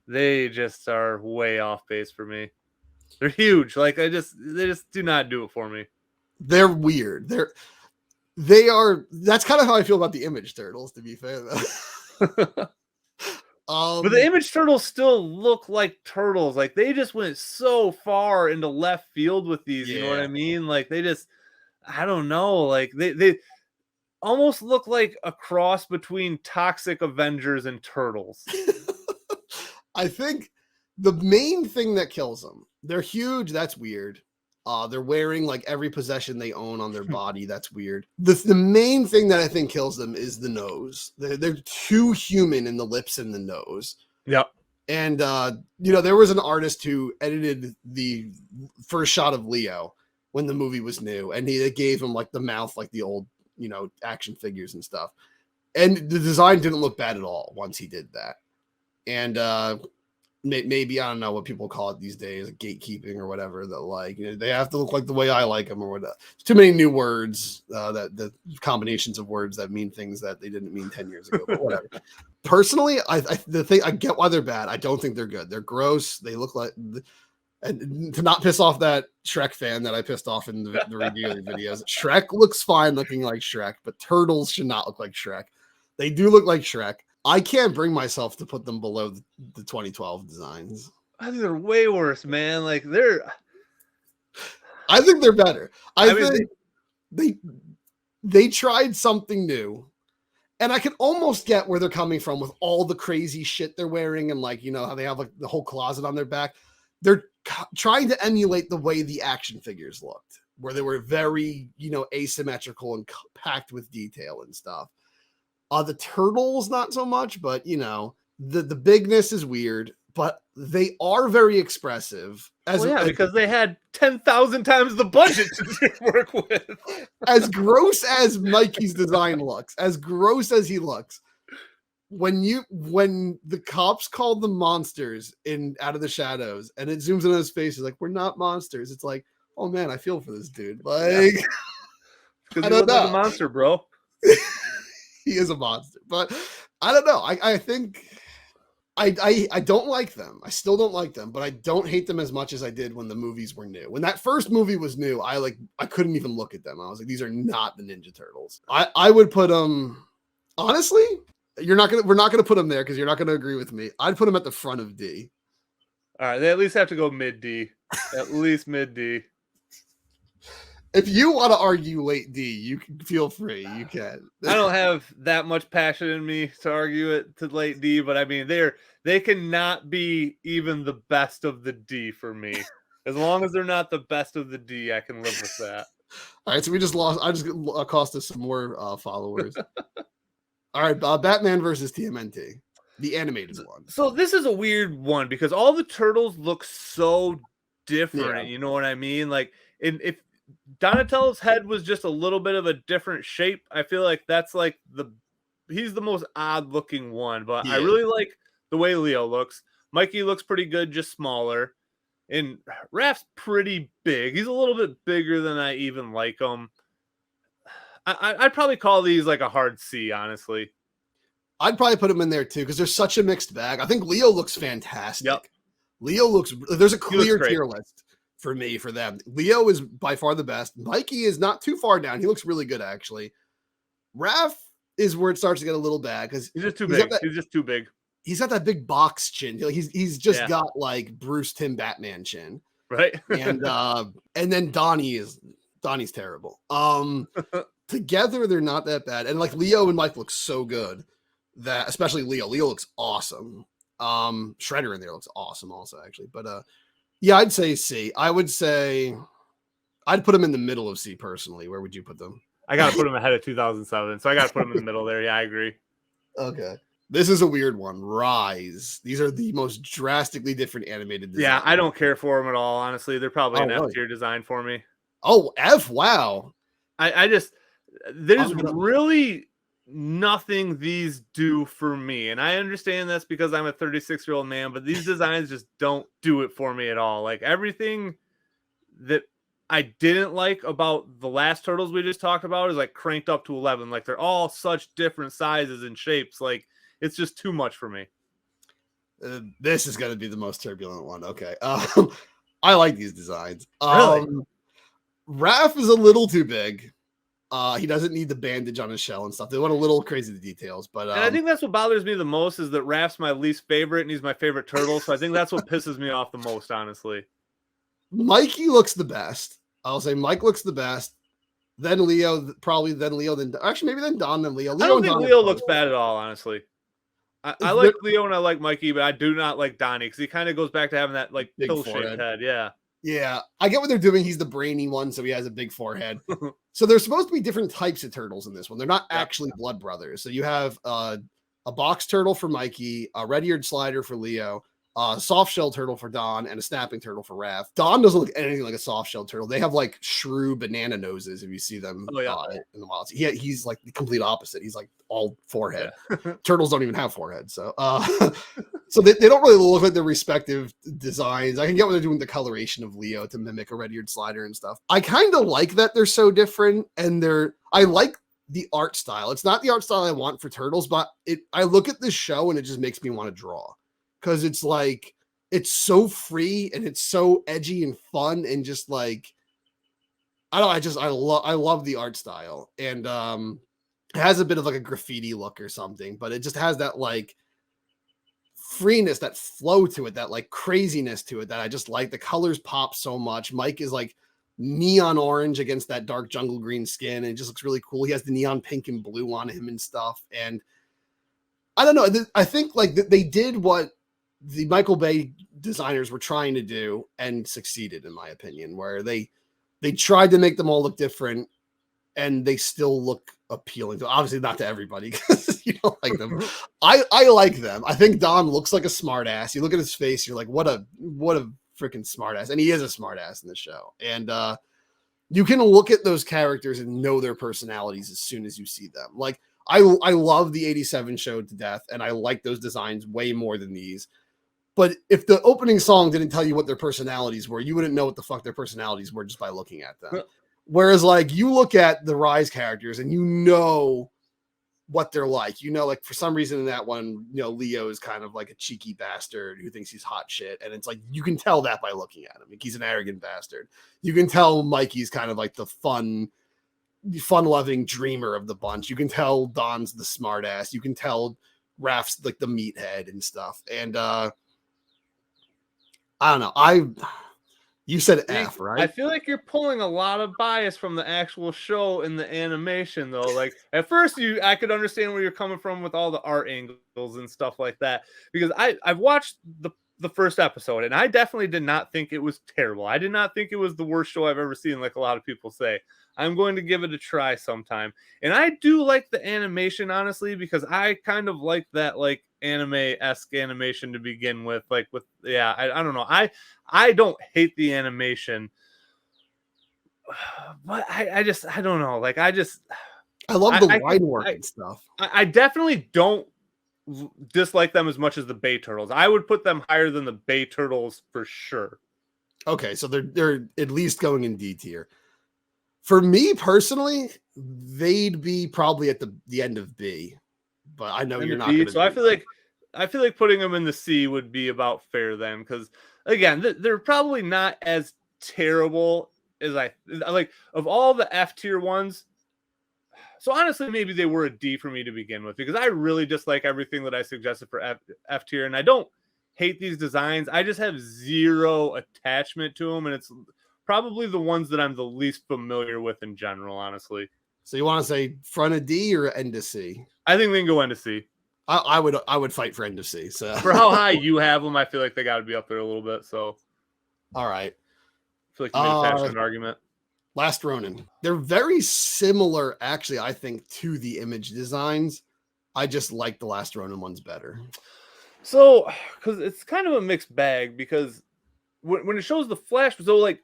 Speaker 1: they just are way off base for me. They're huge. Like they just do not do it for me.
Speaker 2: They're weird. They are. That's kind of how I feel about the Image Turtles, to be fair, though.
Speaker 1: But the image turtles still look like turtles. Like they just went so far into left field with these. You know what I mean? Like they just, I don't know. Like they almost look like a cross between Toxic Avengers and Turtles.
Speaker 2: I think the main thing that kills them, they're huge. That's weird. They're wearing like every possession they own on their body. That's weird. The main thing that I think kills them is the nose. They're too human in the lips and the nose.
Speaker 1: Yep.
Speaker 2: And, there was an artist who edited the first shot of Leo when the movie was new. And they gave him like the mouth, like the old, action figures and stuff. And the design didn't look bad at all once he did that. And, maybe I don't know what people call it these days, gatekeeping or whatever. That like they have to look like the way I like them or whatever. Too many new words, that the combinations of words that mean things that they didn't mean 10 years ago. But whatever. Personally, I get why they're bad. I don't think they're good. They're gross. They look like, and to not piss off that Shrek fan that I pissed off in the review videos. Shrek looks fine looking like Shrek, but turtles should not look like Shrek. They do look like Shrek. I can't bring myself to put them below the 2012 designs.
Speaker 1: I think they're way worse, man. Like
Speaker 2: I think they're better. I think they tried something new, and I can almost get where they're coming from with all the crazy shit they're wearing and like how they have like the whole closet on their back. They're trying to emulate the way the action figures looked, where they were very asymmetrical and packed with detail and stuff. The turtles, not so much, but the bigness is weird, but they are very expressive.
Speaker 1: Because they had 10,000 times the budget to work with.
Speaker 2: As gross as Mikey's design looks, as gross as he looks, when the cops called them monsters in Out of the Shadows, and it zooms in on his face, he's like, "We're not monsters." It's like, oh man, I feel for this dude. Like,
Speaker 1: because he looks like a monster, bro.
Speaker 2: He is a monster, but I don't know. I think I don't like them. I still don't like them, but I don't hate them as much as I did when the movies were new. When that first movie was new, I couldn't even look at them. I was like, these are not the Ninja Turtles. I would put them, honestly, we're not gonna put them there because you're not gonna agree with me. I'd put them at the front of D.
Speaker 1: All right, they at least have to go mid D. At least mid D.
Speaker 2: If you want to argue late D, you can feel free. You can.
Speaker 1: I don't have that much passion in me to argue it to late D, but I mean they cannot be even the best of the D for me. As long as they're not the best of the D, I can live with that.
Speaker 2: All right, so we just lost. I just cost us some more followers. All right, Batman versus TMNT, the animated one.
Speaker 1: So this is a weird one because all the turtles look so different. You know what I mean? Like, if Donatello's head was just a little bit of a different shape, I feel like that's like he's the most odd looking one, but I really like the way Leo looks. Mikey looks pretty good, just smaller. And Raph's pretty big. He's a little bit bigger than I even like him. I'd probably call these like a hard C, honestly.
Speaker 2: I'd probably put him in there too because there's such a mixed bag. I think Leo looks fantastic.
Speaker 1: Yep.
Speaker 2: Leo looks. There's a clear tier list for me for them. Leo is by far the best. Mikey is not too far down. He looks really good actually. Raph is where it starts to get a little bad because
Speaker 1: he's just too big. He's just too big.
Speaker 2: He's got that big box chin. He's just got like Bruce Timm Batman chin,
Speaker 1: right?
Speaker 2: And then Donnie's terrible. Together they're not that bad, and like Leo and Mike look so good that especially Leo looks awesome. Shredder in there looks awesome also actually, but yeah, I'd say C. I would say I'd put them in the middle of C personally. Where would you put them?
Speaker 1: I gotta put them ahead of 2007, so I gotta put them in the middle there. Yeah, I agree.
Speaker 2: Okay. This is a weird one. Rise. These are the most drastically different animated designs.
Speaker 1: Yeah, I don't care for them at all, honestly. They're probably an
Speaker 2: really?
Speaker 1: F tier design for me.
Speaker 2: Oh, F? Wow.
Speaker 1: There's really nothing these do for me. And I understand that's because I'm a 36-year-old man, but these designs just don't do it for me at all. Like everything that I didn't like about the last Turtles we just talked about is like cranked up to 11. Like they're all such different sizes and shapes. Like it's just too much for me.
Speaker 2: This is going to be the most turbulent one. Okay. I like these designs.
Speaker 1: Really?
Speaker 2: Raph is a little too big. He doesn't need the bandage on his shell and stuff. They went a little crazy the details, but
Speaker 1: and I think that's what bothers me the most is that Raph's my least favorite and he's my favorite turtle. So I think that's what pisses me off the most, honestly.
Speaker 2: Mikey looks the best. I'll say Mike looks the best. Then Leo, probably then Leo, then actually maybe then Don, then Leo.
Speaker 1: I don't think Leo looks bad at all, honestly. I like Leo and I like Mikey, but I do not like Donnie because he kind of goes back to having that like pill-shaped head. Yeah.
Speaker 2: Yeah, I get what they're doing. He's the brainy one, so he has a big forehead. So there's supposed to be different types of turtles in this one. They're not actually blood brothers. So you have a box turtle for Mikey, a red-eared slider for Leo, a soft-shell turtle for Don, and a snapping turtle for Raph. Don doesn't look anything like a soft-shell turtle. They have like shrew banana noses if you see them in the wild. He's like the complete opposite. He's like all forehead. Yeah. Turtles don't even have foreheads. So so they don't really look like their respective designs. I can get what they're doing with the coloration of Leo to mimic a red-eared slider and stuff. I kind of like that they're so different, and I like the art style. It's not the art style I want for turtles, but I look at this show and it just makes me want to draw. Because it's like, it's so free and it's so edgy and fun and just like, I love the art style. And it has a bit of like a graffiti look or something, but it just has that like freeness, that flow to it, that like craziness to it that I just like. The colors pop so much. Mike is like neon orange against that dark jungle green skin. And it just looks really cool. He has the neon pink and blue on him and stuff. And I don't know. I think like they did what the Michael Bay designers were trying to do and succeeded, in my opinion, where they tried to make them all look different and they still look appealing to, obviously not to everybody because you don't like them. I like them. I think Don looks like a smart ass. You look at his face, you're like, what a freaking smart ass. And he is a smart ass in the show. And you can look at those characters and know their personalities as soon as you see them. Like I love the 87 show to death, and I like those designs way more than these. But if the opening song didn't tell you what their personalities were, you wouldn't know what the fuck their personalities were just by looking at them. Whereas like you look at the Rise characters and you know what they're like. You know, like for some reason in that one, you know, Leo is kind of like a cheeky bastard who thinks he's hot shit. And it's like, you can tell that by looking at him. Like, he's an arrogant bastard. You can tell Mikey's kind of like the fun-loving dreamer of the bunch. You can tell Don's the smart ass. You can tell Raph's like the meathead and stuff. And I don't know. You said F, right?
Speaker 1: I feel like you're pulling a lot of bias from the actual show in the animation, though. Like at first, I could understand where you're coming from with all the art angles and stuff like that, because I've watched the first episode and I definitely did not think it was terrible. I did not think it was the worst show I've ever seen, like a lot of people say. I'm going to give it a try sometime. And I do like the animation, honestly, because I kind of like that like anime-esque animation to begin with. Like with, yeah, I don't know. I don't hate the animation, but I don't know. Like I
Speaker 2: love the line work and stuff.
Speaker 1: I definitely don't dislike them as much as the Bay Turtles. I would put them higher than the Bay Turtles for sure.
Speaker 2: Okay, so they're at least going in D tier. For me personally, they'd be probably at the end of B, but I know you're not going to.
Speaker 1: So I feel like putting them in the C would be about fair then, because again, they're probably not as terrible as I like of all the F tier ones. So honestly, maybe they were a D for me to begin with, because I really dislike everything that I suggested for F tier, and I don't hate these designs. I just have zero attachment to them, and it's probably the ones that I'm the least familiar with in general, honestly.
Speaker 2: So you want to say front of D or end of C?
Speaker 1: I think they can go end of C.
Speaker 2: I would fight for end of C. So
Speaker 1: for how high you have them, I feel like they got to be up there a little bit. So,
Speaker 2: all right.
Speaker 1: I feel like you made a passionate argument.
Speaker 2: Last Ronin. They're very similar, actually, I think, to the image designs. I just like the Last Ronin ones better.
Speaker 1: So, because it's kind of a mixed bag, because when it shows the flash, so like,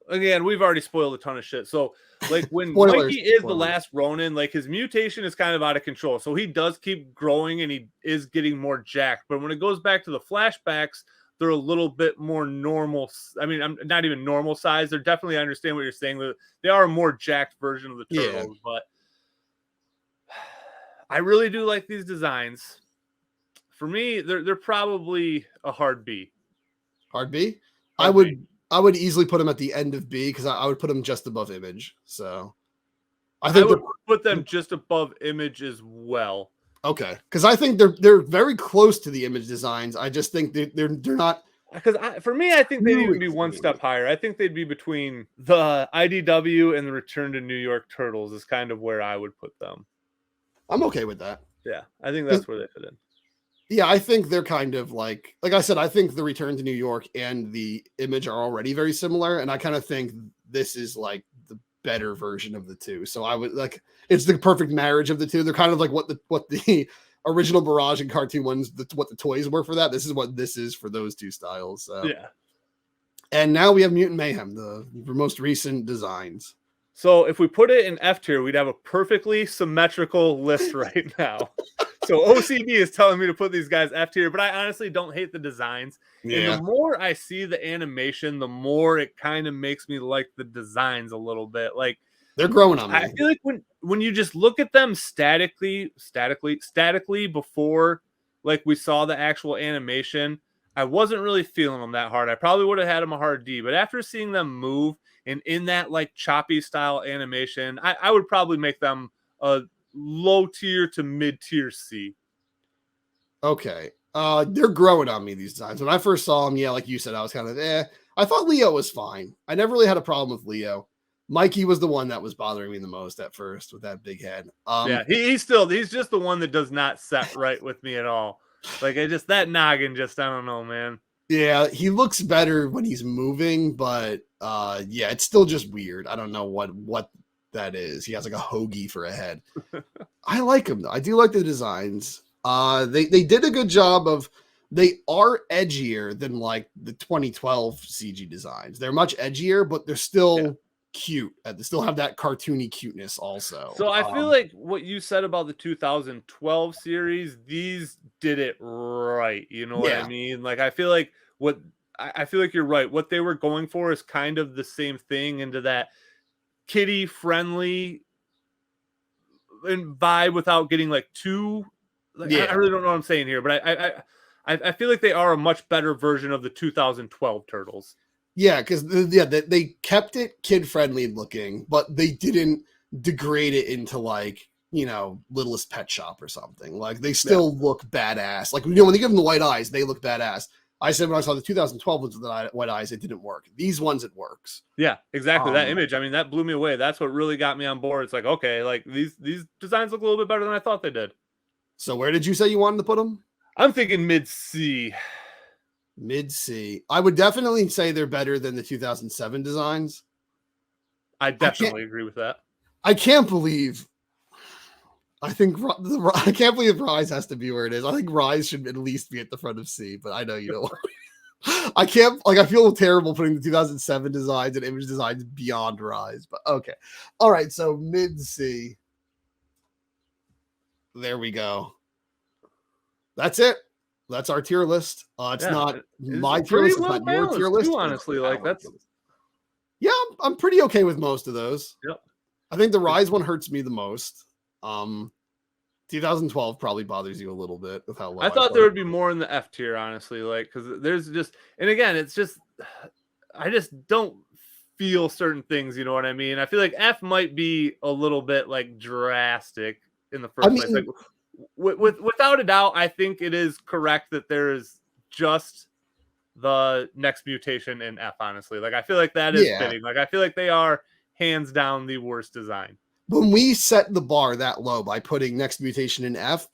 Speaker 1: again, we've already spoiled a ton of shit. So, like, when Mikey is the last Ronin, like, his mutation is kind of out of control. So, he does keep growing and he is getting more jacked. But when it goes back to the flashbacks, they're a little bit more normal. I mean, I'm not even normal size. They're definitely, I understand what you're saying. They are a more jacked version of the turtles. Yeah. But I really do like these designs. For me, they're probably a hard B.
Speaker 2: Hard B? I would I would easily put them at the end of B because I would put them just above Image. So
Speaker 1: I would put them just above Image as well.
Speaker 2: Okay, because I think they're very close to the Image designs. I just think they're not.
Speaker 1: Because for me, I think they'd even be one step higher. I think they'd be between the IDW and the Return to New York Turtles is kind of where I would put them.
Speaker 2: I'm okay with that.
Speaker 1: Yeah, I think that's where they fit in.
Speaker 2: Yeah, I think they're kind of like I said, I think the Return to New York and the Image are already very similar. And I kind of think this is like the better version of the two. So I would it's the perfect marriage of the two. They're kind of like what the original Barrage and cartoon ones, what the toys were for that. This is what this is for those two styles. So.
Speaker 1: Yeah.
Speaker 2: And now we have Mutant Mayhem, the most recent designs.
Speaker 1: So if we put it in F tier, we'd have a perfectly symmetrical list right now. So OCD is telling me to put these guys F tier, but I honestly don't hate the designs. Yeah. And the more I see the animation, the more it kind of makes me like the designs a little bit. Like
Speaker 2: they're growing on me.
Speaker 1: I feel like when you just look at them statically before like we saw the actual animation, I wasn't really feeling them that hard. I probably would have had them a hard D, but after seeing them move and in that like choppy style animation, I would probably make them a low tier to mid tier C.
Speaker 2: Okay. They're growing on me, these designs. When I first saw them, yeah, like you said, I was kind of I thought Leo was fine. I never really had a problem with Leo. Mikey was the one that was bothering me the most at first with that big head.
Speaker 1: Yeah, he's just the one that does not set right with me at all. Like that noggin, I don't know, man.
Speaker 2: Yeah, he looks better when he's moving, but yeah, it's still just weird. I don't know what that is. He has like a hoagie for a head. I like him though. I do like the designs. They did a good job they are edgier than like the 2012 CG designs. They're much edgier, but they're still cute. They still have that cartoony cuteness also.
Speaker 1: So I feel like what you said about the 2012 series, these did it right. You know what I mean? Like I feel like you're right. What they were going for is kind of the same thing into that kiddie friendly and vibe without getting like too I really don't know what I'm saying here, but I feel like they are a much better version of the 2012 Turtles.
Speaker 2: Yeah, because they kept it kid friendly looking, but they didn't degrade it into like, you know, Littlest Pet Shop or something. Like they still look badass. Like, you know, when they give them the white eyes, they look badass. I said when I saw the 2012 ones with the white eyes, it didn't work. These ones, it works.
Speaker 1: Yeah, exactly. That image, I mean, that blew me away. That's what really got me on board. It's like, okay, like these designs look a little bit better than I thought they did.
Speaker 2: So where did you say you wanted to put them?
Speaker 1: I'm thinking mid C.
Speaker 2: Mid C. I would definitely say they're better than the 2007 designs.
Speaker 1: I definitely agree with that.
Speaker 2: I can't believe. I can't believe Rise has to be where it is. I think Rise should at least be at the front of C, but I know you don't want. I can't. Like, I feel terrible putting the 2007 designs and image designs beyond Rise, but okay. All right, so mid C. There we go. That's it. That's our tier list. It's not my tier list. It's not your tier list.
Speaker 1: Honestly, like that's.
Speaker 2: Yeah, I'm pretty okay with most of those.
Speaker 1: Yep.
Speaker 2: I think the Rise one hurts me the most. 2012 probably bothers you a little bit with how low
Speaker 1: I thought there would be more in the F tier, honestly, like because there's just, and again, it's just I just don't feel certain things. You know what I mean? I feel like F might be a little bit like drastic in the first place. Like, without a doubt, I think it is correct that there is just the next mutation in F. Honestly, like I feel like that is fitting. Like I feel like they are hands down the worst design.
Speaker 2: When we set the bar that low by putting next mutation in F,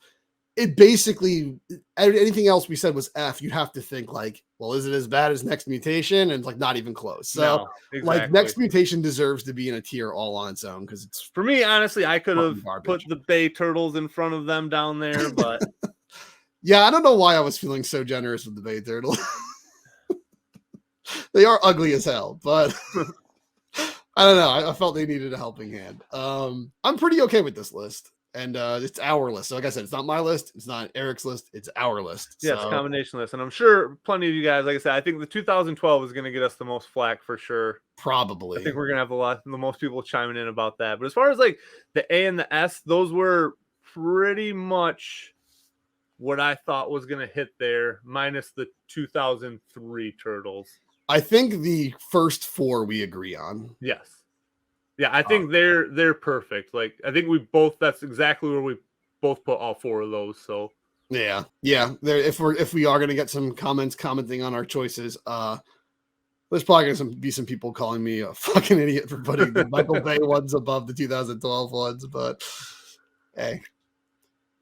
Speaker 2: it basically anything else we said was F. You'd have to think like, well, is it as bad as next mutation? And it's like not even close. So
Speaker 1: no, exactly.
Speaker 2: Like next mutation deserves to be in a tier all on its own because it's
Speaker 1: for me. Honestly, I could have put the Bay Turtles in front of them down there, but
Speaker 2: yeah, I don't know why I was feeling so generous with the Bay Turtles. They are ugly as hell, but. I don't know. I felt they needed a helping hand. I'm pretty okay with this list, and it's our list. So like I said, it's not my list. It's not Eric's list. It's our list.
Speaker 1: Yeah, it's a combination list, and I'm sure plenty of you guys, like I said, I think the 2012 is going to get us the most flack for sure.
Speaker 2: Probably.
Speaker 1: I think we're going to have the most people chiming in about that. But as far as like the A and the S, those were pretty much what I thought was going to hit there, minus the 2003 Turtles.
Speaker 2: I think the first 4 we agree on.
Speaker 1: Yes. Yeah, I think they're perfect. Like, I think that's exactly where we both put all 4 of those. So
Speaker 2: Yeah. If we are gonna get some commenting on our choices, there's probably gonna be some people calling me a fucking idiot for putting the Michael Bay ones above the 2012 ones. But hey,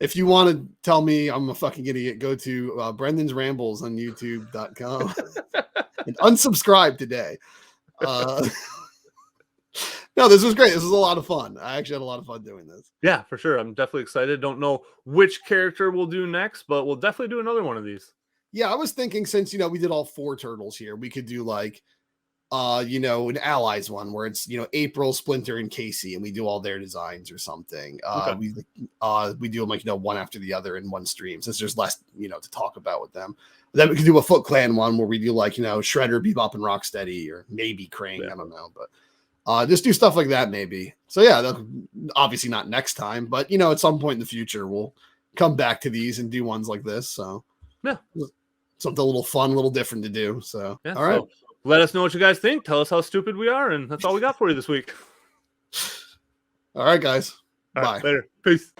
Speaker 2: if you want to tell me I'm a fucking idiot, go to Brendan's Rambles on YouTube.com and unsubscribe today. No, this was great. This was a lot of fun. I actually had a lot of fun doing this.
Speaker 1: yeah, for sure. I'm definitely excited. Don't know which character we'll do next, but we'll definitely do another one of these.
Speaker 2: Yeah, I was thinking since, we did all 4 turtles here, we could do like, an Allies one where it's, April, Splinter, and Casey, and we do all their designs or something.
Speaker 1: Okay.
Speaker 2: We do them like, one after the other in one stream since there's less, to talk about with them. Then we could do a Foot Clan one where we do like, Shredder, Bebop, and Rocksteady, or maybe Krang. Yeah. I don't know, but just do stuff like that maybe. So yeah, obviously not next time, but at some point in the future we'll come back to these and do ones like this. So
Speaker 1: yeah,
Speaker 2: something a little fun, a little different to do. So
Speaker 1: yeah,
Speaker 2: all right,
Speaker 1: so let us know what you guys think. Tell us how stupid we are, and that's all we got for you this week.
Speaker 2: All right, guys.
Speaker 1: All
Speaker 2: Bye.
Speaker 1: right, later. Peace.